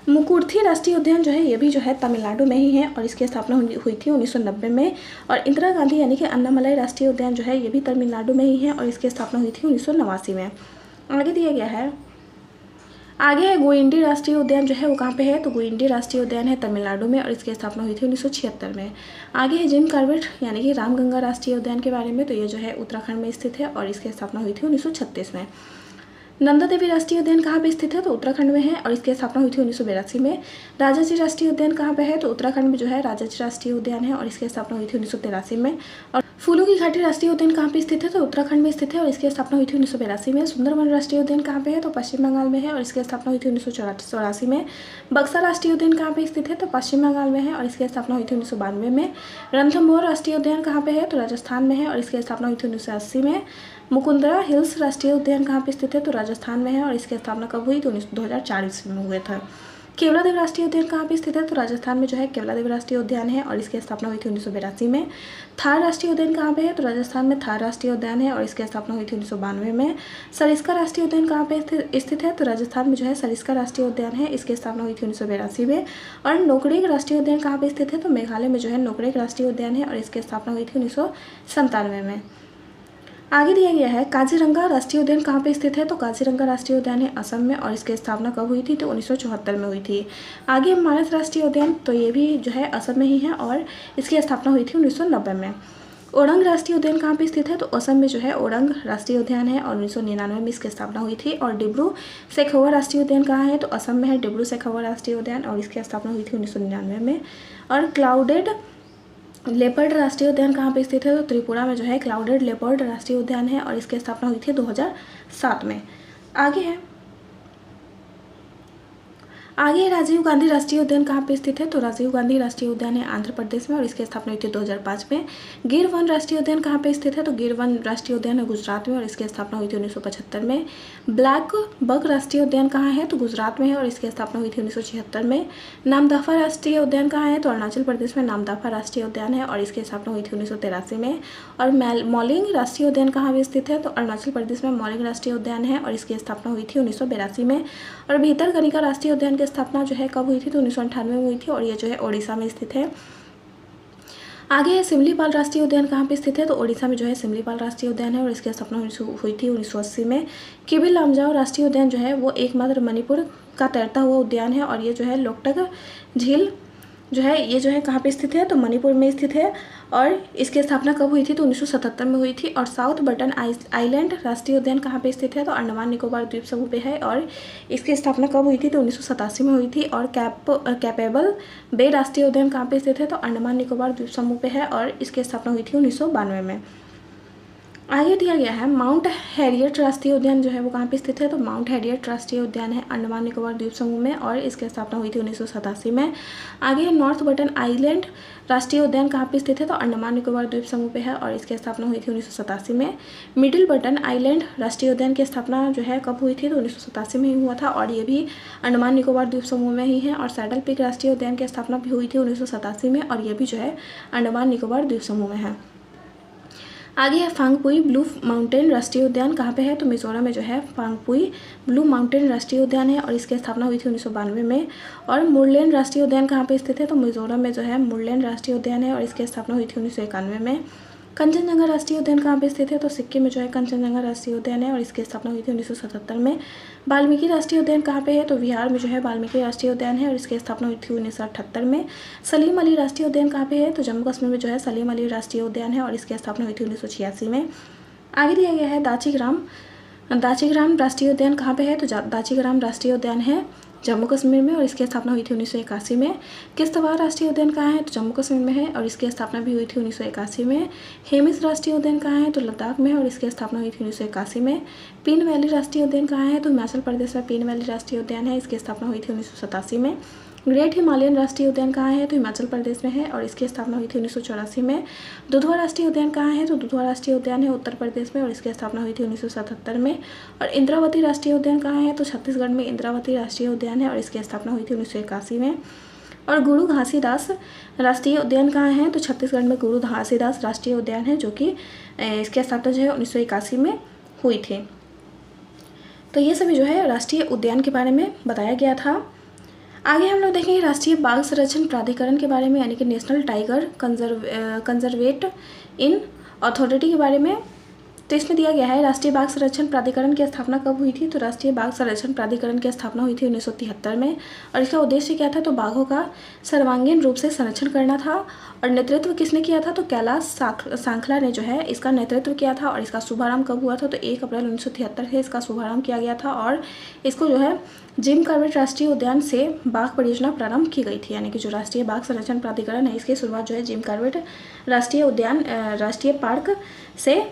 मुकुर्थी राष्ट्रीय उद्यान जो है ये भी जो है तमिलनाडु में ही है और इसकी स्थापना हुई थी 1990 में। और इंदिरा गांधी यानी कि अन्नामलाई राष्ट्रीय उद्यान जो है ये भी तमिलनाडु में ही है और इसकी स्थापना हुई थी 1989 में। आगे दिया गया है, आगे है गोइंडी राष्ट्रीय उद्यान जो है वो कहाँ पे है, तो गोइंडी राष्ट्रीय उद्यान है तमिलनाडु में और इसकी स्थापना हुई थी 1976 में। आगे है जिम कॉर्बेट यानी कि रामगंगा राष्ट्रीय उद्यान के बारे में। तो ये जो है उत्तराखंड में स्थित है और इसकी स्थापना हुई थी 1936 में। नंदा देवी राष्ट्रीय उद्यान कहाँ पे स्थित है, तो उत्तराखंड में है और इसकी स्थापना हुई थी 1982 में। राजाजी राष्ट्रीय उद्यान कहाँ पे है, तो उत्तराखंड में जो है राजाजी राष्ट्रीय उद्यान है और इसकी स्थापना हुई थी 1983 में। और फूलों की घाटी राष्ट्रीय उद्यान कहाँ पे स्थित है, तो उत्तराखंड में स्थित है और इसकी स्थापना हुई थी 1982 में। सुंदरवन राष्ट्रीय उद्यान कहाँ पे है, तो पश्चिम बंगाल में है और इसकी स्थापना हुई थी 1984 में। बक्सा राष्ट्रीय उद्यान कहाँ पे स्थित है, तो पश्चिम बंगाल में है और इसकी स्थापना हुई थी 1992 में। रणथंभौर राष्ट्रीय उद्यान कहाँ पे है, तो राजस्थान में है और इसकी स्थापना हुई थी 1980 में। मुकुंदरा हिल्स राष्ट्रीय उद्यान कहाँ पे स्थित है, तो राजस्थान में है और इसकी स्थापना कब हुई, तो 2004 में हुए थे। केवलादेव राष्ट्रीय उद्यान कहाँ पे स्थित है? तो राजस्थान में जो है केवलादेव राष्ट्रीय उद्यान है और इसकी स्थापना हुई थी 1982 में। थार राष्ट्रीय उद्यान कहाँ पे है? तो राजस्थान में थार राष्ट्रीय उद्यान है और इसकी स्थापना हुई थी 1992 में। सरिस्का राष्ट्रीय उद्यान कहाँ पे स्थित है? तो राजस्थान में जो है सरिस्का राष्ट्रीय उद्यान है, इसकी स्थापना हुई थी 1982 में। और नोकरेक राष्ट्रीय उद्यान कहाँ पे स्थित है? तो मेघालय में जो है नोकरेक राष्ट्रीय उद्यान है और इसकी स्थापना हुई थी 1997 में। आगे दिया गया है काजीरंगा राष्ट्रीय उद्यान कहाँ पे स्थित है? तो काजीरंगा राष्ट्रीय उद्यान है असम में और इसकी स्थापना कब हुई थी? तो 1974 में हुई थी। आगे मानस राष्ट्रीय उद्यान, तो ये भी जो है असम में ही है और इसकी स्थापना हुई थी 1990 में। ओरंग राष्ट्रीय उद्यान कहाँ पे स्थित है? तो असम में जो है ओरंग राष्ट्रीय उद्यान है और 1999 में इसकी स्थापना हुई थी। और डिब्रू सैखोवा राष्ट्रीय उद्यान कहाँ है? तो असम में है डिब्रू सैखोवा राष्ट्रीय उद्यान और इसकी स्थापना हुई थी 1999 में। और क्लाउडेड लेपर्ड राष्ट्रीय उद्यान कहाँ पे स्थित है? तो त्रिपुरा में जो है क्लाउडेड लेपर्ड राष्ट्रीय उद्यान है और इसकी स्थापना हुई थी 2007 में। आगे राजीव गांधी राष्ट्रीय उद्यान कहाँ पे स्थित है? तो राजीव गांधी राष्ट्रीय उद्यान है आंध्र प्रदेश में और इसकी स्थापना हुई थी 2005 में। गिर वन राष्ट्रीय उद्यान कहाँ पे स्थित है? तो गिर वन राष्ट्रीय उद्यान है गुजरात में और इसकी स्थापना हुई थी 1975 में। ब्लैक बक राष्ट्रीय उद्यान कहाँ है? तो गुजरात में है और इसकी स्थापना हुई थी 1976 में। नामदफा राष्ट्रीय उद्यान कहाँ है? तो अरुणाचल प्रदेश में नामदफा राष्ट्रीय उद्यान है और इसकी स्थापना हुई थी 1983 में। और मौलिंग राष्ट्रीय उद्यान कहाँ पे स्थित है? तो अरुणाचल प्रदेश में मौलिंग राष्ट्रीय उद्यान है और इसकी स्थापना हुई थी 1982 में। और भीतरकनिका राष्ट्रीय उद्यान की स्थापना जो है कब हुई थी? तो 1998 में हुई थी और ये जो है ओडिशा में स्थित है। आगे है सिमलीपाल राष्ट्रीय उद्यान कहाँ पे स्थित है? तो ओडिशा में जो है सिमलीपाल राष्ट्रीय उद्यान है और इसकी स्थापना हुई थी 1980 में। किबिल लामजाओ राष्ट्रीय उद्यान जो है वो एकमात्र मणिपुर का तैरता हुआ उद्यान है और ये जो है लोकटक झील जो है ये जो है कहाँ पे स्थित है? तो मणिपुर में स्थित है और इसकी स्थापना कब हुई थी? तो 1977 में हुई थी। और साउथ बटन आइलैंड राष्ट्रीय उद्यान कहाँ पे स्थित है? तो अंडमान निकोबार द्वीप समूह पे है और इसकी स्थापना कब हुई थी? तो 1987 में हुई थी। और कैपेबल बे राष्ट्रीय उद्यान कहाँ पे स्थित है? तो अंडमान निकोबार द्वीप समूह पे है और इसकी स्थापना हुई थी 1992 में। आगे दिया गया है माउंट हैरियट राष्ट्रीय उद्यान जो है वो कहाँ पे स्थित है? तो माउंट हैरियट राष्ट्रीय उद्यान है अंडमान निकोबार द्वीप समूह में और इसकी स्थापना हुई थी 1987 में। आगे है नॉर्थ बटन आइलैंड राष्ट्रीय उद्यान कहाँ पे स्थित है? तो अंडमान निकोबार द्वीप समूह पे है और इसकी स्थापना हुई थी 1987 में। मिडिल बटन आइलैंड राष्ट्रीय उद्यान की स्थापना जो है कब हुई थी? तो 1987 में ही हुआ था और ये भी अंडमान निकोबार द्वीप समूह में ही है। और सैडल पीक राष्ट्रीय उद्यान की स्थापना भी हुई थी 1987 में और ये भी जो है अंडमान निकोबार द्वीप समूह में है। आगे है फांगपुई ब्लू माउंटेन राष्ट्रीय उद्यान कहाँ पे है? तो मिजोरम में जो है फांगपुई ब्लू माउंटेन राष्ट्रीय उद्यान है और इसकी स्थापना हुई थी 1992 में। और मुरलेन राष्ट्रीय उद्यान कहाँ पे स्थित है? तो मिजोरम में जो है मुरलेन राष्ट्रीय उद्यान है और इसकी स्थापना हुई थी 1991 में। कंचनजंगा राष्ट्रीय उद्यान कहाँ पे स्थित है? तो सिक्किम में जो है कंचनजंगा राष्ट्रीय उद्यान है और इसकी स्थापना हुई थी 1977 में। वाल्मीकि राष्ट्रीय उद्यान कहाँ पे है? तो बिहार में जो है वाल्मीकि राष्ट्रीय उद्यान है और इसकी स्थापना हुई थी 1978 में। सलीम अली राष्ट्रीय उद्यान कहाँ पे है? तो जम्मू कश्मीर में जो है सलीम अली राष्ट्रीय उद्यान है और इसकी स्थापना हुई थी 1986 में। आगे दिया गया है दाचीग्राम राष्ट्रीय उद्यान कहाँ पे है? तो दाचीग्राम राष्ट्रीय उद्यान है जम्मू कश्मीर में और इसकी स्थापना हुई थी 1981 में। किश्तवाड़ राष्ट्रीय उद्यान कहाँ है? तो जम्मू कश्मीर में है और इसकी स्थापना भी हुई थी 1981 में। हेमिस राष्ट्रीय उद्यान कहाँ है? तो लद्दाख में है और इसकी स्थापना हुई थी 1981 में। पीन वैली राष्ट्रीय उद्यान कहाँ है? तो हिमाचल प्रदेश में पीन वैली राष्ट्रीय उद्यान है, इसकी स्थापना हुई थी 1987 में। ग्रेट हिमालयन राष्ट्रीय उद्यान कहाँ है? तो हिमाचल प्रदेश में है और इसकी स्थापना हुई थी 1984 में। दुधवा राष्ट्रीय उद्यान कहाँ है? तो दुधवा राष्ट्रीय उद्यान है उत्तर प्रदेश में और इसकी स्थापना हुई थी 1977 में। और इंद्रावती राष्ट्रीय उद्यान कहाँ है? तो छत्तीसगढ़ में इंद्रावती राष्ट्रीय उद्यान है और इसकी स्थापना हुई थी 1981 में। और गुरु घासीदास राष्ट्रीय उद्यान कहाँ है? तो छत्तीसगढ़ में गुरु घासीदास राष्ट्रीय उद्यान है जो कि इसकी स्थापना जो है 1981 में हुई थी। तो ये सभी जो है राष्ट्रीय उद्यान के बारे में बताया गया था। आगे हम लोग देखेंगे राष्ट्रीय बाघ संरक्षण प्राधिकरण के बारे में, यानी कि नेशनल टाइगर कंजर्वेट इन अथॉरिटी के बारे में। तो इसमें दिया गया है राष्ट्रीय बाघ संरक्षण प्राधिकरण की स्थापना कब हुई थी? तो राष्ट्रीय बाघ संरक्षण प्राधिकरण की स्थापना हुई थी 1973 में और इसका उद्देश्य क्या था? तो बाघों का सर्वांगीण रूप से संरक्षण करना था। और नेतृत्व किसने किया था? तो कैलाश सांखला ने जो है इसका नेतृत्व किया था। और इसका शुभारंभ कब हुआ था? तो 1 अप्रैल 1973 से इसका शुभारंभ किया गया था और इसको जो है जिम कॉर्बेट राष्ट्रीय उद्यान से बाघ परियोजना प्रारंभ की गई थी, यानी कि जो राष्ट्रीय बाघ संरक्षण प्राधिकरण है इसकी शुरुआत जो है जिम कॉर्बेट राष्ट्रीय उद्यान राष्ट्रीय पार्क से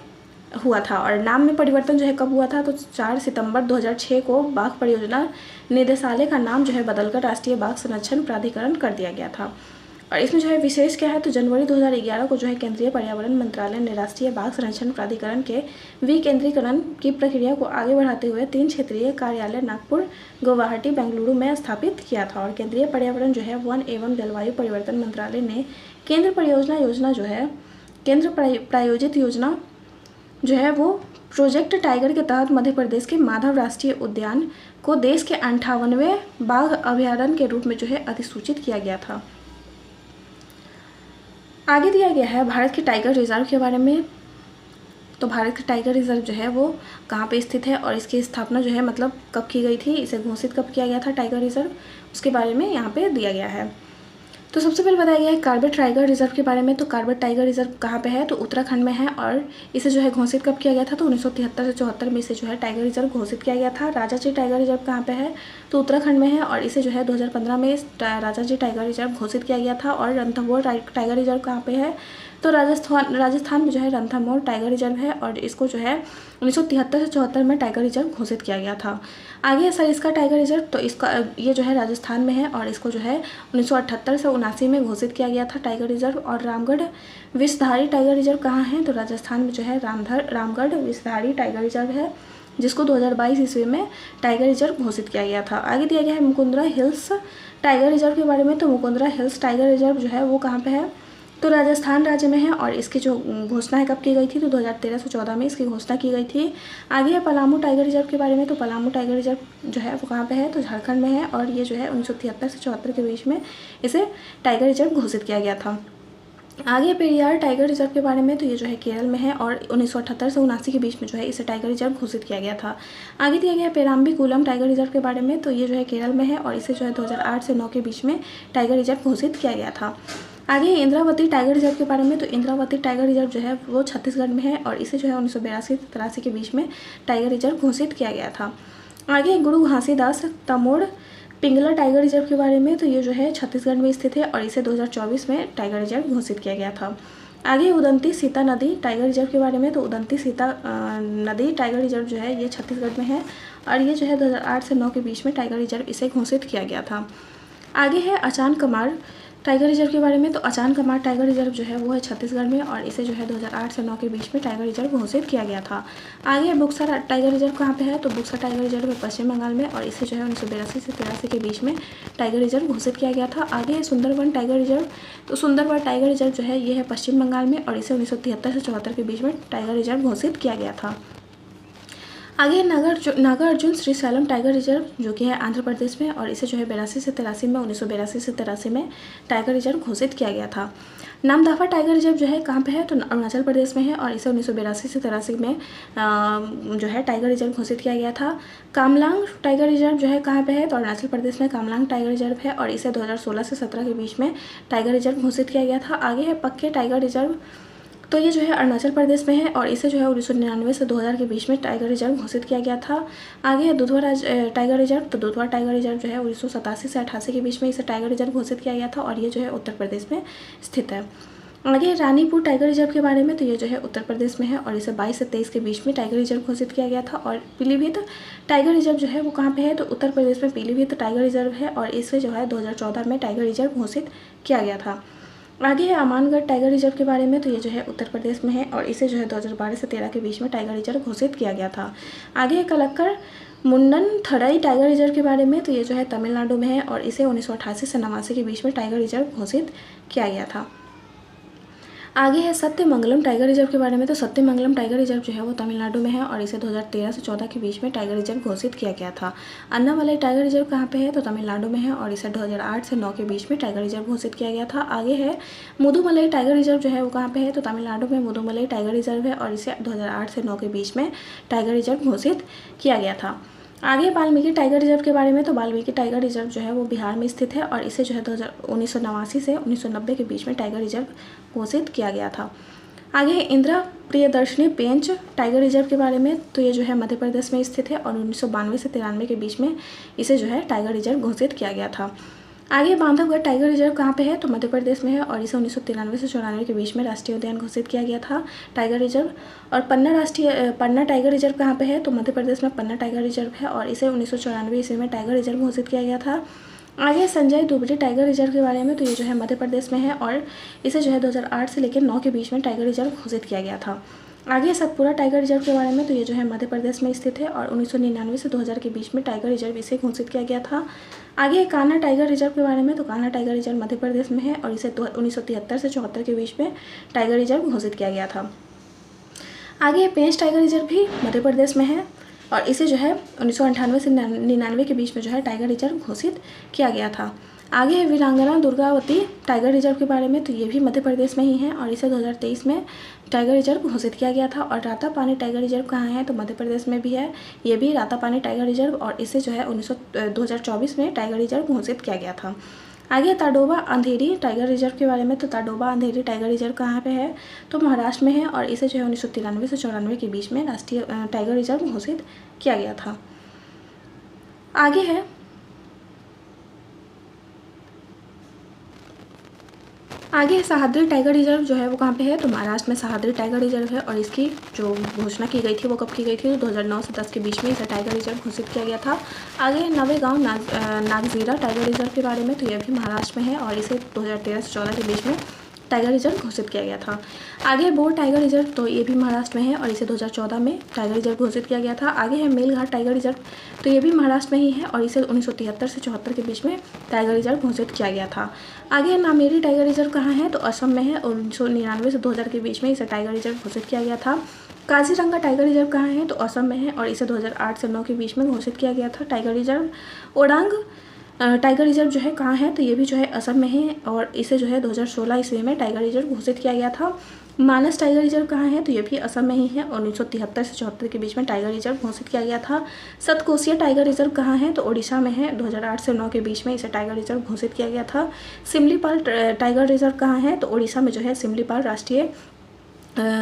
हुआ था। और नाम में परिवर्तन जो है कब हुआ था? तो 4 सितंबर 2006 को बाघ परियोजना निदेशालय का नाम जो है बदलकर राष्ट्रीय बाघ संरक्षण प्राधिकरण कर दिया गया था। और इसमें जो है विशेष क्या है, तो जनवरी 2011 को जो है केंद्रीय पर्यावरण मंत्रालय ने राष्ट्रीय बाघ संरक्षण प्राधिकरण के विकेंद्रीकरण की प्रक्रिया को आगे बढ़ाते हुए 3 क्षेत्रीय कार्यालय नागपुर, गुवाहाटी, बेंगलुरु में स्थापित किया था। और केंद्रीय पर्यावरण जो है वन एवं जलवायु परिवर्तन मंत्रालय ने केंद्र योजना जो है केंद्र प्रायोजित योजना जो है वो प्रोजेक्ट टाइगर के तहत मध्य प्रदेश के माधव राष्ट्रीय उद्यान को देश के 58वें बाघ अभयारण्य के रूप में जो है अधिसूचित किया गया था। आगे दिया गया है भारत के टाइगर रिजर्व के बारे में। तो भारत के टाइगर रिजर्व जो है वो कहाँ पे स्थित है और इसकी स्थापना जो है मतलब कब की गई थी, इसे घोषित कब किया गया था टाइगर रिजर्व, उसके बारे में यहाँ पे दिया गया है। तो सबसे पहले बताया गया है कार्बेट टाइगर रिजर्व के बारे में। तो कार्बेट टाइगर रिजर्व कहाँ पे है, तो उत्तराखंड में है और इसे जो है घोषित कब किया गया था, तो 1973 से 74 में इसे जो है टाइगर रिजर्व घोषित किया गया था। राजाजी टाइगर रिजर्व कहाँ पे है, तो उत्तराखंड में है और इसे जो है 2015 में राजाजी टाइगर रिजर्व घोषित किया गया था। और रणथंभौर टाइगर रिजर्व कहाँ पे है, तो राजस्थान में जो है रणथंभौर टाइगर रिजर्व है और इसको जो है 1973 से 74 में टाइगर रिजर्व घोषित किया गया था। आगे है सरिस्का टाइगर रिजर्व। तो इसका ये जो है राजस्थान में है और इसको जो है 1978 से 79 में घोषित किया गया था टाइगर रिजर्व। और रामगढ़ विषधारी टाइगर रिजर्व कहाँ है, तो राजस्थान में जो है रामगढ़ विषधारी टाइगर रिजर्व है, जिसको 2022 ईस्वी में टाइगर रिजर्व घोषित किया गया था। आगे दिया गया है मुकुंदरा हिल्स टाइगर रिजर्व के बारे में। तो मुकुंदरा हिल्स टाइगर रिजर्व जो है वो कहाँ पे है, तो राजस्थान राज्य में है और इसकी जो घोषणा है कब की गई थी, तो 2013 से 14 में इसकी घोषणा की गई थी। आगे है पलामू टाइगर रिजर्व के बारे में। तो पलामू टाइगर रिजर्व जो है वो कहाँ पे है, तो झारखंड में है और ये जो है 1973 से 74 के बीच में इसे टाइगर रिजर्व घोषित किया गया था। आगे पेरियार टाइगर रिजर्व के बारे में। तो ये जो है केरल में है और 1978 से 79 के बीच में जो है इसे टाइगर रिजर्व घोषित किया गया था। आगे दिया गया है पेराम्बीकुलम टाइगर रिजर्व के बारे में। तो ये जो है केरल में है और इसे जो है 2008 से 9 के बीच में टाइगर रिजर्व घोषित किया गया था। आगे इंद्रावती टाइगर रिजर्व के बारे में। तो इंद्रावती टाइगर रिजर्व जो है वो छत्तीसगढ़ में है और इसे जो है 1982 से 83 के बीच में टाइगर रिजर्व घोषित किया गया था। आगे गुरु घासीदास तमोड़ पिंगला टाइगर रिजर्व के बारे में। तो ये जो है छत्तीसगढ़ में स्थित है और इसे 2024 में टाइगर रिजर्व घोषित किया गया था। आगे उदंती सीता नदी टाइगर रिजर्व के बारे में। तो उदंती सीता नदी टाइगर रिजर्व जो है ये छत्तीसगढ़ में है और ये जो है 2008 से 9 के बीच में टाइगर रिजर्व इसे घोषित किया गया था। आगे है अचान कमार टाइगर रिजर्व के बारे में। तो अचान कमार टाइगर रिजर्व जो है वो है छत्तीसगढ़ में और इसे जो है 2008 से 9 के बीच में टाइगर रिजर्व घोषित किया गया था। आगे बुक्सा टाइगर रिजर्व कहाँ पे है, तो बुक्सा टाइगर रिजर्व है पश्चिम बंगाल में और इसे जो है 1982 से 83 के बीच में टाइगर रिजर्व घोषित किया गया था। आगे है सुंदरवन टाइगर रिजर्व। तो सुंदरवन टाइगर रिजर्व जो है ये है पश्चिम बंगाल में और इसे 1973 से 74 के बीच में टाइगर रिजर्व घोषित किया गया था। आगे Nagarjun Srisailam tiger reserve जो कि है आंध्र प्रदेश में और इसे जो है 82 से 83 में 1982 से 83 में टाइगर रिजर्व घोषित किया गया था। नामदफा टाइगर रिजर्व जो है कहाँ पे है, तो अरुणाचल प्रदेश में है और इसे 1982 से 83 में जो है टाइगर रिजर्व घोषित किया गया था। कामलांग टाइगर रिजर्व जो है कहाँ पे है, तो अरुणाचल प्रदेश में कामलांग टाइगर रिजर्व है और इसे 2016 से 17 के बीच में टाइगर रिजर्व घोषित किया गया था। आगे है पक्के टाइगर रिजर्व। तो ये जो है अरुणाचल प्रदेश में है और इसे जो है 1999 से 2000 के बीच में टाइगर रिजर्व घोषित किया गया था। आगे है दुधवा टाइगर रिजर्व। तो दुधवा टाइगर रिजर्व जो है 1987 से 88 के बीच में इसे टाइगर रिजर्व घोषित किया गया था और ये जो है उत्तर प्रदेश में स्थित है। आगे रानीपुर टाइगर रिजर्व के बारे में। तो ये जो है उत्तर प्रदेश में है और इसे 22 से 23 के बीच में टाइगर रिजर्व घोषित किया गया था। और पीलीभीत टाइगर रिजर्व जो है वो कहाँ पे है, तो उत्तर प्रदेश में पीलीभीत टाइगर रिजर्व है और इसे जो है 2014 में टाइगर रिजर्व घोषित किया गया था। आगे है अमानगढ़ टाइगर रिजर्व के बारे में। तो ये जो है उत्तर प्रदेश में है और इसे जो है 2012 से 13 के बीच में टाइगर रिजर्व घोषित किया गया था। आगे है कलक्कर मुंडन थड़ई टाइगर रिजर्व के बारे में। तो ये जो है तमिलनाडु में है और इसे 1988 से 89 के बीच में टाइगर रिजर्व घोषित किया गया था। आगे है सत्यमंगलम टाइगर रिजर्व के बारे में। तो सत्यमंगलम टाइगर रिजर्व जो है वो तमिलनाडु में है और इसे 2013 से 14 के बीच में टाइगर रिजर्व घोषित किया गया था। अन्नामलाई टाइगर रिजर्व कहाँ पे है, तो तमिलनाडु में है और इसे 2008 से 9 के बीच में टाइगर रिजर्व घोषित किया गया था। आगे है मुदुमलाई टाइगर रिजर्व जो है वो कहाँ पे है, तो तमिलनाडु में मुदुमलाई टाइगर रिजर्व है और इसे 2008 से 9 के बीच में टाइगर रिजर्व घोषित किया गया था। आगे वाल्मीकि टाइगर रिजर्व के बारे में। तो वाल्मीकि टाइगर रिजर्व जो है वो बिहार में स्थित है और इसे जो है 1989 से 1990 के बीच में टाइगर रिजर्व घोषित किया गया था। आगे है इंदिरा प्रियदर्शनी पेंच टाइगर रिजर्व के बारे में। तो ये जो है मध्य प्रदेश में स्थित है और 1992 से 93 के बीच में इसे जो है टाइगर रिजर्व घोषित किया गया था। आगे बांधवगढ़ टाइगर रिजर्व कहाँ पे है, तो मध्य प्रदेश में है और इसे 1993 से 94 के बीच में राष्ट्रीय उद्यान घोषित किया गया था टाइगर रिजर्व। और पन्ना टाइगर रिजर्व कहाँ पे है, तो मध्य प्रदेश में पन्ना टाइगर रिजर्व है और इसे 1994 ईस्वी में टाइगर रिजर्व घोषित किया गया था। आगे संजय दुबरी टाइगर रिजर्व के बारे में, तो ये जो है मध्य प्रदेश में है और इसे जो है 2008 से लेकर 9 के बीच में टाइगर रिजर्व घोषित किया गया था। आगे सतपुरा टाइगर रिजर्व के बारे में, तो ये जो है मध्य प्रदेश में स्थित है और 1999 से 2000 के बीच में टाइगर रिजर्व इसे घोषित किया गया था। आगे कान्हा टाइगर रिजर्व के बारे में, तो कान्हा टाइगर रिजर्व मध्य प्रदेश में है और इसे 1973 से 74 के बीच में टाइगर रिजर्व घोषित किया गया था। आगे पेंच टाइगर रिजर्व भी मध्य प्रदेश में है और इसे जो है 1998 से 99 के बीच में जो है टाइगर रिजर्व घोषित किया गया था। आगे है वीरांगना दुर्गावती टाइगर रिजर्व के बारे में, तो ये भी मध्य प्रदेश में ही है और इसे 2023 में टाइगर रिजर्व घोषित किया गया था। और रातापानी टाइगर रिजर्व कहाँ है, तो मध्य प्रदेश में भी है, ये भी रातापानी टाइगर रिजर्व और इसे जो है 2024 में टाइगर रिजर्व घोषित किया गया था। आगे ताडोबा अंधेरी टाइगर रिजर्व के बारे में, तो ताडोबा अंधेरी टाइगर रिजर्व कहाँ पे है, तो महाराष्ट्र में है और इसे जो है 1993 से 94 के बीच में राष्ट्रीय टाइगर रिजर्व घोषित किया गया था। आगे है सह्याद्री टाइगर रिजर्व जो है वो कहाँ पे है, तो महाराष्ट्र में सह्याद्री टाइगर रिजर्व है और इसकी जो घोषणा की गई थी वो कब की गई थी, तो 2009 से 10 के बीच में इसे टाइगर रिजर्व घोषित किया गया था। आगे नवेगांव नागजीरा टाइगर रिजर्व के बारे में, तो यह भी महाराष्ट्र में है और इसे 2013 से 14 के बीच में टाइगर रिजर्व घोषित किया गया था। आगे बोर टाइगर रिजर्व, तो ये भी महाराष्ट्र में है और इसे 2014 में टाइगर रिजर्व घोषित किया गया था। आगे है मेलघाट टाइगर रिजर्व, तो ये भी महाराष्ट्र में ही है और इसे 1973 से 74 के बीच में टाइगर रिजर्व घोषित किया गया था। आगे नामेरी टाइगर रिजर्व कहाँ है, तो असम में है और 1999 से 2000 के बीच में इसे टाइगर रिजर्व घोषित किया गया था। काजीरंगा टाइगर रिजर्व कहाँ है, तो असम में है और इसे 2008 से 9 के बीच में घोषित किया गया था tiger reserve. Orang tiger reserve जो है कहाँ है, तो ये भी जो है असम में है और इसे जो है 2016 ईस्वी में टाइगर रिजर्व घोषित किया गया था। मानस टाइगर रिजर्व कहाँ है, तो ये भी असम में ही है और 1973 से 74 के बीच में टाइगर रिजर्व घोषित किया गया था। सतकोसिया टाइगर रिजर्व कहाँ है, तो ओडिशा में है, 2008 से 9 के बीच में इसे टाइगर रिजर्व घोषित किया गया था। सिमलीपाल टाइगर रिजर्व कहाँ है, तो ओडिशा में जो है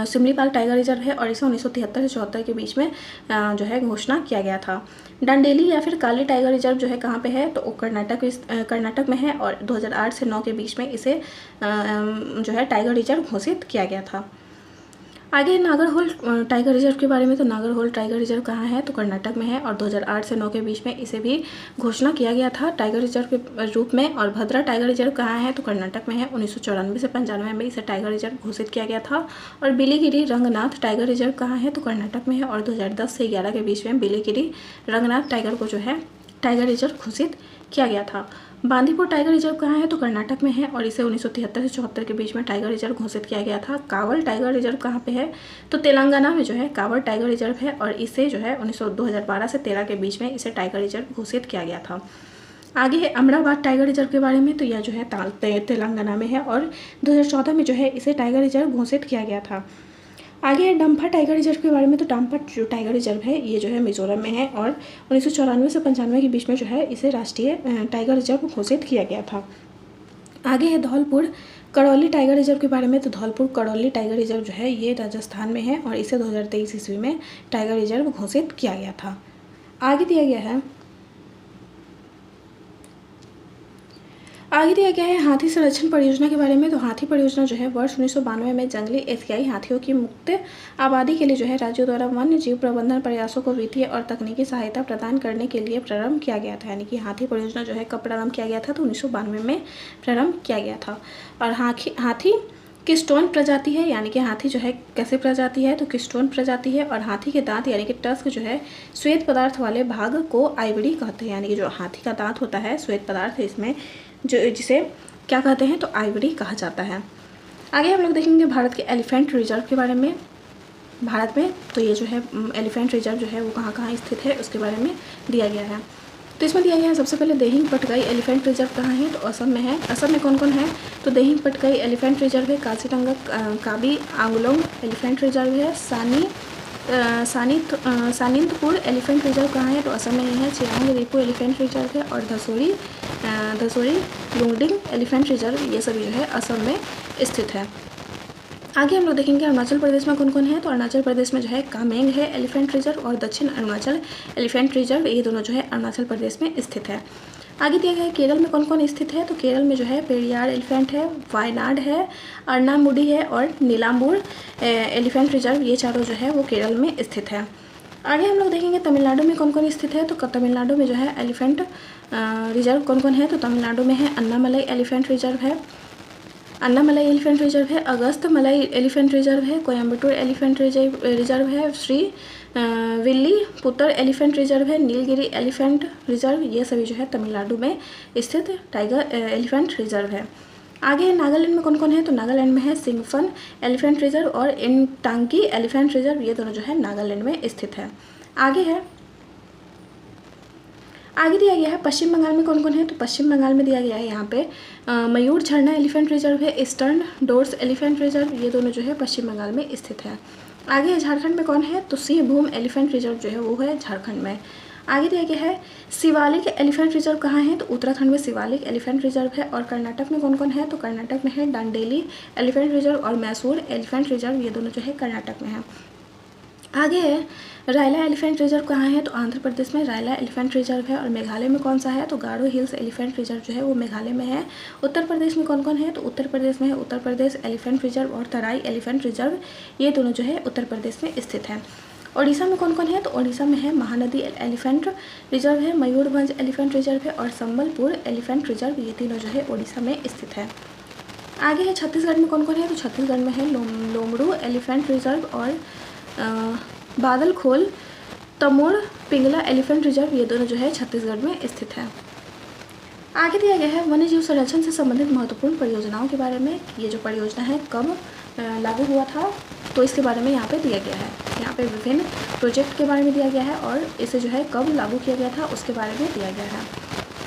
सिमलीपाल टाइगर रिजर्व है और इसे 1973 से 74 के बीच में जो है घोषणा किया गया था। डंडेली या फिर काली टाइगर रिजर्व जो है कहाँ पे है, तो कर्नाटक में है और 2008 से 9 के बीच में इसे जो है टाइगर रिजर्व घोषित किया गया था। आगे नागरहोल टाइगर रिजर्व के बारे में, तो नागरहोल टाइगर रिजर्व कहाँ है, तो कर्नाटक में है और 2008 से 9 के बीच में इसे भी घोषणा किया गया था टाइगर रिजर्व के रूप में। और भद्रा टाइगर रिजर्व कहाँ है, तो कर्नाटक में है, 1994 से 95 में इसे टाइगर रिजर्व घोषित किया गया था। और बिलीगिरी रंगनाथ टाइगर रिजर्व कहाँ है, तो कर्नाटक में है और 2010 से 11 के बीच में बिलीगिरी रंगनाथ टाइगर को जो है टाइगर रिजर्व घोषित किया गया था। बांदीपुर टाइगर रिजर्व कहाँ है, तो कर्नाटक में है और इसे 1973 से 74 के बीच में टाइगर रिजर्व घोषित किया गया था। कावल टाइगर रिजर्व कहाँ पे है, तो तेलंगाना में जो है कावल टाइगर रिजर्व है और इसे जो है 2012 से 13 के बीच में इसे टाइगर रिजर्व घोषित किया गया था। आगे है अमराबाद टाइगर रिजर्व के बारे में, तो यह जो है तेलंगाना में है और 2014 में जो है इसे टाइगर रिजर्व घोषित किया गया था। आगे है डम्फा टाइगर रिजर्व के बारे में, तो डम्फा जो टाइगर रिजर्व है ये जो है मिजोरम में है और 1994 से 95 के बीच में जो है इसे राष्ट्रीय टाइगर रिजर्व घोषित किया गया था। आगे है धौलपुर करौली टाइगर रिजर्व के बारे में, तो धौलपुर करौली टाइगर रिजर्व जो है ये राजस्थान में है और इसे 2023 ईस्वी में टाइगर रिजर्व घोषित किया गया था। आगे दिया गया है हाथी संरक्षण परियोजना के बारे में, तो हाथी परियोजना जो है वर्ष 1992 में जंगली एशियाई हाथियों की मुक्त आबादी के लिए जो है राज्यों द्वारा वन्य जीव प्रबंधन प्रयासों को वित्तीय और तकनीकी सहायता प्रदान करने के लिए प्रारंभ किया गया था। यानी कि हाथी परियोजना जो है कब प्रारंभ किया गया था, तो 1992 में प्रारंभ किया गया था। और हाथी किस्टोन प्रजाति है, यानी कि हाथी जो है कैसे प्रजाति है, तो किस्टोन प्रजाति है। और हाथी के दांत यानी कि टस्क जो है श्वेत पदार्थ वाले भाग को आइवरी कहते हैं। यानी कि जो हाथी का दांत होता है श्वेत पदार्थ है इसमें जिसे क्या कहते हैं, तो आइवरी कहा जाता है। आगे हम लोग देखेंगे भारत के एलिफेंट रिजर्व के बारे में। भारत में तो ये जो है एलिफेंट रिजर्व जो है वो कहाँ कहाँ स्थित है उसके बारे में दिया गया है। तो इसमें दिया गया है सबसे पहले देहिंग पटकाई एलिफेंट रिजर्व कहाँ है, तो असम में है। असम में कौन कौन है, तो देहिंग पटकाई एलिफेंट रिजर्व है, काजीरंगा काबी आंगलोंग एलिफेंट रिजर्व है, सानिंदपुर एलिफेंट रिजर्व कहाँ है, तो असम में ही है। चिरांग रीपो एलिफेंट रिजर्व है और धसोरी लुंगडिंग एलिफेंट रिजर्व ये सभी जो है असम में स्थित है। आगे हम लोग देखेंगे अरुणाचल प्रदेश में कौन कौन है, तो अरुणाचल प्रदेश में जो है कामेंग है एलिफेंट रिजर्व और दक्षिण अरुणाचल एलिफेंट रिजर्व ये दोनों जो है अरुणाचल प्रदेश में स्थित है। आगे दिया गया है केरल में कौन कौन स्थित है, तो केरल में जो है पेरियार एलिफेंट है, वायनाड है, अर्नामुडी है और नीलाम्बूर एलिफेंट रिजर्व ये चारों जो है वो केरल में स्थित है। आगे हम लोग देखेंगे तमिलनाडु में कौन कौन स्थित है। तो तमिलनाडु में जो है एलिफेंट रिजर्व कौन कौन है। तो तमिलनाडु में है अन्नामलाई एलिफेंट रिजर्व है, अन्नामलाई एलिफेंट रिजर्व है, अगस्त मलाई एलिफेंट रिजर्व है, कोयम्बटूर एलिफेंट रिजर्व है, श्री विल्ली पुत्र एलिफेंट रिजर्व है, नीलगिरी एलिफेंट रिजर्व, ये सभी जो है तमिलनाडु में स्थित टाइगर एलिफेंट रिजर्व है। आगे नागालैंड में कौन कौन है। तो नागालैंड में है सिंगफन एलिफेंट रिजर्व और इनटांकी एलिफेंट रिजर्व, ये दोनों जो है नागालैंड में स्थित है। आगे दिया गया है पश्चिम बंगाल में कौन कौन है। तो पश्चिम बंगाल में दिया गया है यहाँ पे मयूर झरना एलिफेंट रिजर्व है, ईस्टर्न डोर्स एलिफेंट रिजर्व, ये दोनों जो है पश्चिम बंगाल में स्थित है। आगे झारखंड में कौन है। तो सिंहभूम एलिफेंट रिजर्व जो है वो है झारखंड में। आगे दिया गया है शिवालिक एलिफेंट रिजर्व कहाँ है। तो उत्तराखंड में शिवालिक एलिफेंट रिजर्व है। और कर्नाटक में कौन कौन है। तो कर्नाटक में है डांडेली एलिफेंट रिजर्व और मैसूर एलिफेंट रिजर्व, ये दोनों जो है कर्नाटक में है। आगे है रायला एलिफेंट रिजर्व कहाँ है। तो आंध्र प्रदेश में रायला एलिफेंट रिजर्व है। और मेघालय में कौन सा है। तो गारो हिल्स एलिफेंट रिजर्व जो है वो मेघालय में है। उत्तर प्रदेश में कौन कौन है। तो उत्तर प्रदेश में है उत्तर प्रदेश एलिफेंट रिजर्व और तराई एलिफेंट रिजर्व, ये दोनों जो है उत्तर प्रदेश में स्थित है। ओडिशा में कौन कौन है। तो ओडिशा में है महानदी एलिफेंट रिजर्व है, मयूरभंज एलिफेंट रिजर्व है और संबलपुर एलिफेंट रिजर्व, ये तीनों जो है ओडिशा में स्थित है। आगे है छत्तीसगढ़ में कौन कौन है। तो छत्तीसगढ़ में है लोमड़ू एलिफेंट रिजर्व और बादलखोल तमोड़ पिंगला एलिफेंट रिजर्व, ये दोनों जो है छत्तीसगढ़ में स्थित है। आगे दिया गया है वन्य जीव संरक्षण से संबंधित महत्वपूर्ण परियोजनाओं के बारे में। ये जो परियोजना है कब लागू हुआ था, तो इसके बारे में यहाँ पे दिया गया है। यहाँ पे विभिन्न प्रोजेक्ट के बारे में दिया गया है और इसे जो है कब लागू किया गया था उसके बारे में दिया गया है।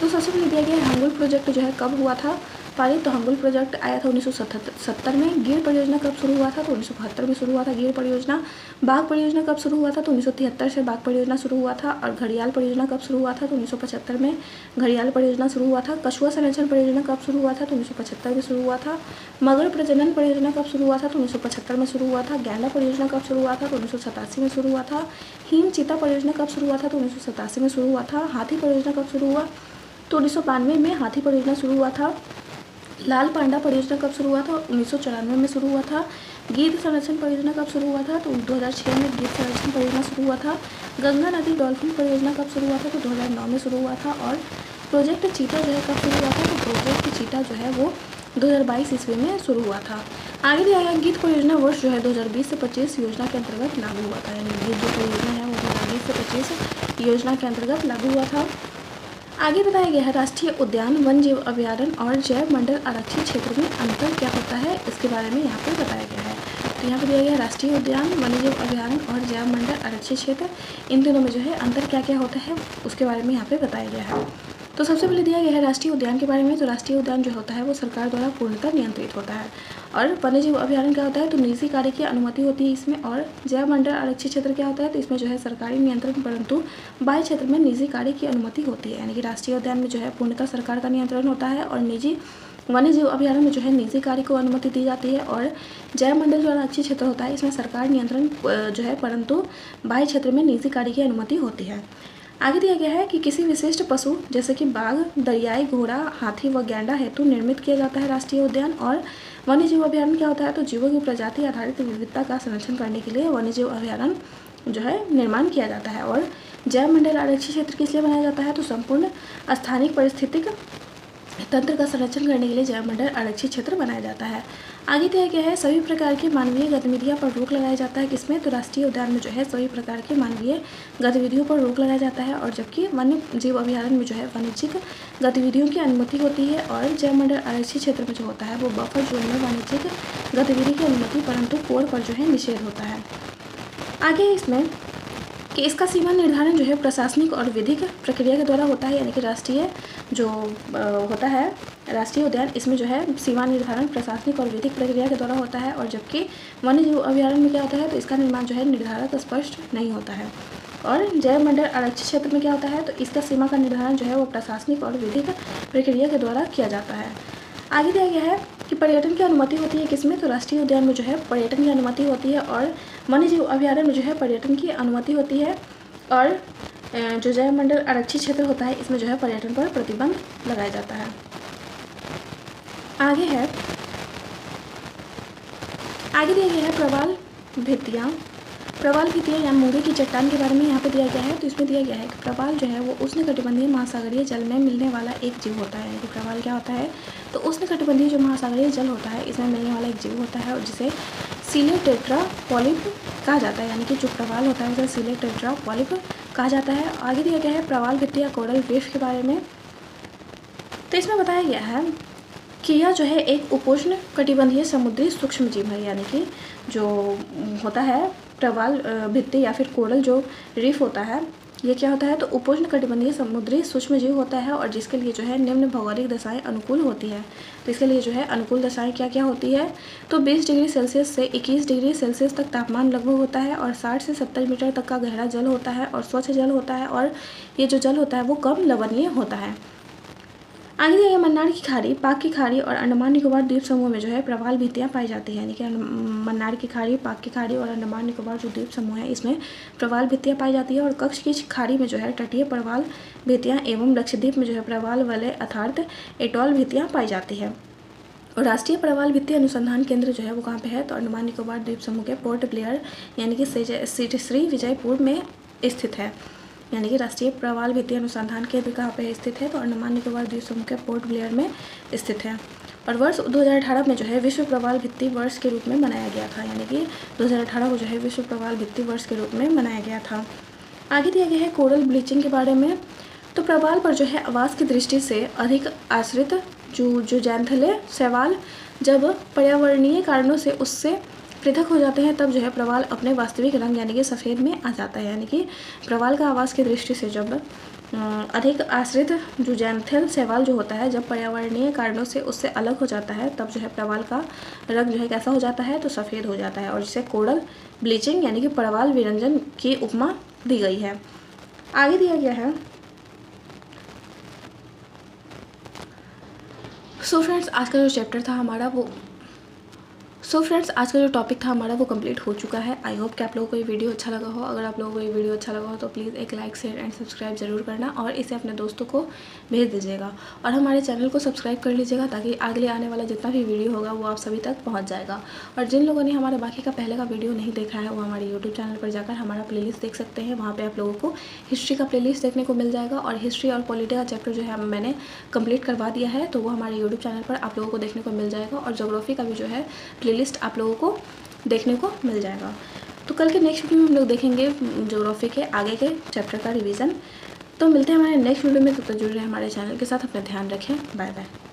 तो सबसे पहले दिया गया है हंगुल प्रोजेक्ट जो है कब हुआ था पारित। तो हंगुल प्रोजेक्ट आया था 1970 में। गिर परियोजना कब शुरू हुआ था। तो 1972 में शुरू हुआ था गिर परियोजना। बाघ परियोजना कब शुरू हुआ था। तो 1973 से बाघ परियोजना शुरू हुआ था। और घड़ियाल परियोजना कब शुरू हुआ था। तो 1975 में घड़ियाल परियोजना शुरू हुआ था। कछुआ संरक्षण परियोजना कब शुरू हुआ था। तो 1975 में शुरू हुआ था। मगर प्रजनन परियोजना कब शुरू हुआ था। तो 1975 में शुरू हुआ था। गैंडा परियोजना कब शुरू हुआ था। तो 1987 में शुरू हुआ था। हिम चीता परियोजना कब शुरू हुआ था। तो 1987 में शुरू हुआ था। हाथी परियोजना कब शुरू हुआ। तो 1992 में हाथी परियोजना शुरू हुआ था। लाल पांडा परियोजना कब शुरू हुआ था। 1994 में शुरू हुआ था। गिद्ध संरक्षण परियोजना कब शुरू हुआ था। तो 2006 में गिद्ध संरक्षण परियोजना शुरू हुआ था। गंगा नदी डॉल्फिन परियोजना कब शुरू हुआ था। तो 2009 में शुरू हुआ था। और प्रोजेक्ट चीता जो है कब शुरू हुआ था। तो प्रोजेक्ट चीता जो है वो 2022 ईस्वी में शुरू हुआ था। आगे दिया गया गिद्ध परियोजना वर्ष जो है 2020 से 25 योजना के अंतर्गत लागू हुआ था। यानी गिद्ध जो परियोजना है वो 2020 से 25 योजना के अंतर्गत लागू हुआ था। आगे बताया गया है राष्ट्रीय उद्यान वन जीव अभयारण्य और जैव मंडल आरक्षित क्षेत्र में अंतर क्या होता है, इसके बारे में यहाँ पे बताया गया है। तो यहाँ पे दिया गया है राष्ट्रीय उद्यान वन्य जीव अभयारण्य और जैव मंडल आरक्षित क्षेत्र, इन दोनों में जो है अंतर क्या क्या होता है उसके बारे में यहाँ पे बताया गया है। तो सबसे पहले दिया गया है राष्ट्रीय उद्यान के बारे में। तो राष्ट्रीय उद्यान जो होता है वो सरकार द्वारा पूर्णतः नियंत्रित होता है। और वन्य जीव अभयारण्य क्या होता है। तो निजी कार्य की अनुमति होती है इसमें। और जैव मंडल आरक्षित क्षेत्र क्या होता है। तो इसमें जो है सरकारी नियंत्रण परंतु बाह्य क्षेत्र में निजी कार्य की अनुमति होती है। यानी कि राष्ट्रीय उद्यान में जो है पूर्णतः सरकार का नियंत्रण होता है और निजी वन्य जीव अभयारण्य में जो है निजी कार्य को अनुमति दी जाती है। और जैव मंडल जो आरक्षित क्षेत्र होता है इसमें सरकार नियंत्रण जो है परंतु बाह्य क्षेत्र में निजी कार्य की अनुमति होती है। आगे दिया गया है कि किसी विशिष्ट पशु जैसे कि बाघ, दरियाई घोड़ा, हाथी व गैंडा हेतु निर्मित किया जाता है राष्ट्रीय उद्यान। और वन्य जीव अभयारण्य क्या होता है। तो जीवों की प्रजाति आधारित विविधता का संरक्षण करने के लिए वन्य जीव अभयारण्य जो है निर्माण किया जाता है। और जैव मंडल आरक्षित क्षेत्र किस लिए बनाया जाता है। तो संपूर्ण स्थानिक पारिस्थितिक तंत्र का संरक्षण करने के लिए जैव मंडल आरक्षित क्षेत्र बनाया जाता है। आगे दिया गया है सभी प्रकार की मानवीय गतिविधियों पर रोक लगाया जाता है किसमें। तो राष्ट्रीय उद्यान में जो है सभी प्रकार की मानवीय गतिविधियों पर रोक लगाया जाता है। और जबकि वन्य जीव अभयारण्य में जो है वाणिज्यिक गतिविधियों की अनुमति होती है। और जैव मंडल आरक्षित क्षेत्र में जो होता है वो बफर जोन में वाणिज्यिक गतिविधि की अनुमति परंतु कोड पर जो है निषेध होता है। आगे इसमें कि इसका सीमा निर्धारण जो है प्रशासनिक और विधिक प्रक्रिया के द्वारा होता है। यानी कि राष्ट्रीय जो होता है राष्ट्रीय उद्यान इसमें जो है सीमा निर्धारण प्रशासनिक और विधिक प्रक्रिया के द्वारा होता है। और जबकि वन्य जीव अभयारण्य में क्या होता है। तो इसका निर्माण जो है निर्धारक स्पष्ट नहीं होता है। और जैव मंडल आरक्षित क्षेत्र में क्या होता है। तो इसका सीमा का निर्धारण जो है वो प्रशासनिक और विधिक प्रक्रिया के द्वारा किया जाता है। आगे दिया गया है कि पर्यटन की अनुमति होती है किसमें। तो राष्ट्रीय उद्यान में जो है पर्यटन की अनुमति होती है। और वन्य जीव अभयारण्य में जो है पर्यटन की अनुमति होती है। और जो जैव मंडल आरक्षित क्षेत्र होता है इसमें जो है पर्यटन पर प्रतिबंध लगाया जाता है। आगे दिया गया है प्रवाल भित्तियाँ प्रवाल भित्तियाँ या मूंगे की चट्टान के बारे में यहाँ पे दिया गया है। तो इसमें दिया गया है कि प्रवाल जो है वो उष्णकटिबंधीय महासागरीय जल में मिलने वाला एक जीव होता है। यानी कि प्रवाल क्या होता है, तो उष्णकटिबंधीय जो महासागरीय जल होता है इसमें मिलने वाला एक जीव होता है और जिसे सीलेटेट्रा पॉलिप कहा जाता है। यानी कि जो प्रवाल होता है उसे सीलेटेट्रा पॉलिप कहा जाता है। आगे दिया गया है प्रवाल भित्तियाँ कोरल रीफ के बारे में। तो इसमें बताया गया है कि यह जो है एक उपोष्ण कटिबंधीय समुद्री सूक्ष्म जीव है। यानी कि जो होता है प्रवाल भित्ति या फिर कोरल जो रीफ होता है ये क्या होता है, तो उपोष्ण कटिबंधीय समुद्री सूक्ष्म जीव होता है और जिसके लिए जो है निम्न भौगोलिक दशाएं अनुकूल होती है। तो इसके लिए जो है अनुकूल दशाएं क्या क्या होती है, तो 20 डिग्री सेल्सियस से 21 डिग्री सेल्सियस तक तापमान लगभग होता है और 60 से 70 मीटर तक का गहरा जल होता है और स्वच्छ जल होता है और ये जो जल होता है वो कम लवणीय होता है। आगे दिया गया मन्नार की खाड़ी, पाक की खाड़ी और अंडमान निकोबार द्वीप समूह में जो है प्रवाल भित्तियाँ पाई जाती है। यानी कि मन्नार की खाड़ी, पाक की खाड़ी और अंडमान निकोबार जो द्वीप समूह है इसमें प्रवाल भित्तियाँ पाई जाती है। और कच्छ की खाड़ी में जो है तटीय प्रवाल भित्तियाँ एवं लक्षद्वीप में जो है प्रवाल वाले अर्थात एटॉल भित्तियाँ पाई जाती है। और राष्ट्रीय प्रवाल भित्ति अनुसंधान केंद्र जो है वो कहाँ पे है, तो अंडमान निकोबार द्वीप समूह के पोर्ट ब्लेयर यानी कि श्री विजयपुर में स्थित है। यानी कि राष्ट्रीय प्रवाल भित्ति अनुसंधान केंद्र कहाँ पे स्थित है, तो अंडमान निकोबार द्वीप समूह के पोर्ट ब्लेयर में स्थित है। और वर्ष 2018 में जो है विश्व प्रवाल भित्ति वर्ष के रूप में मनाया गया था। यानी कि 2018 को जो है विश्व प्रवाल भित्ति वर्ष के रूप में मनाया गया था। आगे दिया गया है कोरल ब्लीचिंग के बारे में। तो प्रवाल पर जो है आवास की दृष्टि से अधिक आश्रित जो जैंथले शैवाल जब पर्यावरणीय कारणों से उससे पृथक हो जाते हैं तब जो है प्रवाल अपने वास्तविक रंग यानी कि सफ़ेद में आ जाता है। यानी कि प्रवाल का आवास की दृष्टि से जब अधिक आश्रित जो जैंथल शैवाल जो होता है जब पर्यावरणीय कारणों से उससे अलग हो जाता है तब जो है प्रवाल का रंग जो है कैसा हो जाता है, तो सफ़ेद हो जाता है और जिसे कोरल ब्लीचिंग यानी कि प्रवाल विरंजन की उपमा दी गई है। आगे दिया गया है सो फ्रेंड्स आज का जो चैप्टर था हमारा वो आज का जो टॉपिक था हमारा वो कंप्लीट हो चुका है। आई होप कि आप लोगों को ये वीडियो अच्छा लगा हो। अगर आप लोगों को ये वीडियो अच्छा लगा हो तो प्लीज़ एक लाइक शेयर एंड सब्सक्राइब जरूर करना और इसे अपने दोस्तों को भेज दीजिएगा और हमारे चैनल को सब्सक्राइब कर लीजिएगा ताकि आगे आने वाला जितना भी वीडियो होगा वो आप सभी तक पहुँच जाएगा। और जिन लोगों ने हमारे बाकी का पहले का वीडियो नहीं देखा है वो हमारे यूट्यूब चैनल पर जाकर हमारा प्लेलिस्ट देख सकते हैं। वहाँ पर आप लोगों को हिस्ट्री का प्लेलिस्ट देखने को मिल जाएगा और हिस्ट्री और पॉलिटी का चैप्टर जो है मैंने कंप्लीट करवा दिया है तो वो हमारे यूट्यूब चैनल पर आप लोगों को देखने को मिल जाएगा। और ज्योग्राफी का भी जो है प्लेलिस्ट आप लोगों को देखने को मिल जाएगा। तो कल के नेक्स्ट वीडियो में हम लोग देखेंगे ज्योग्राफी के आगे के चैप्टर का रिवीजन। तो मिलते हैं हमारे नेक्स्ट वीडियो में, तब तक जुड़े रहे हमारे चैनल के साथ। अपना ध्यान रखें। Bye bye.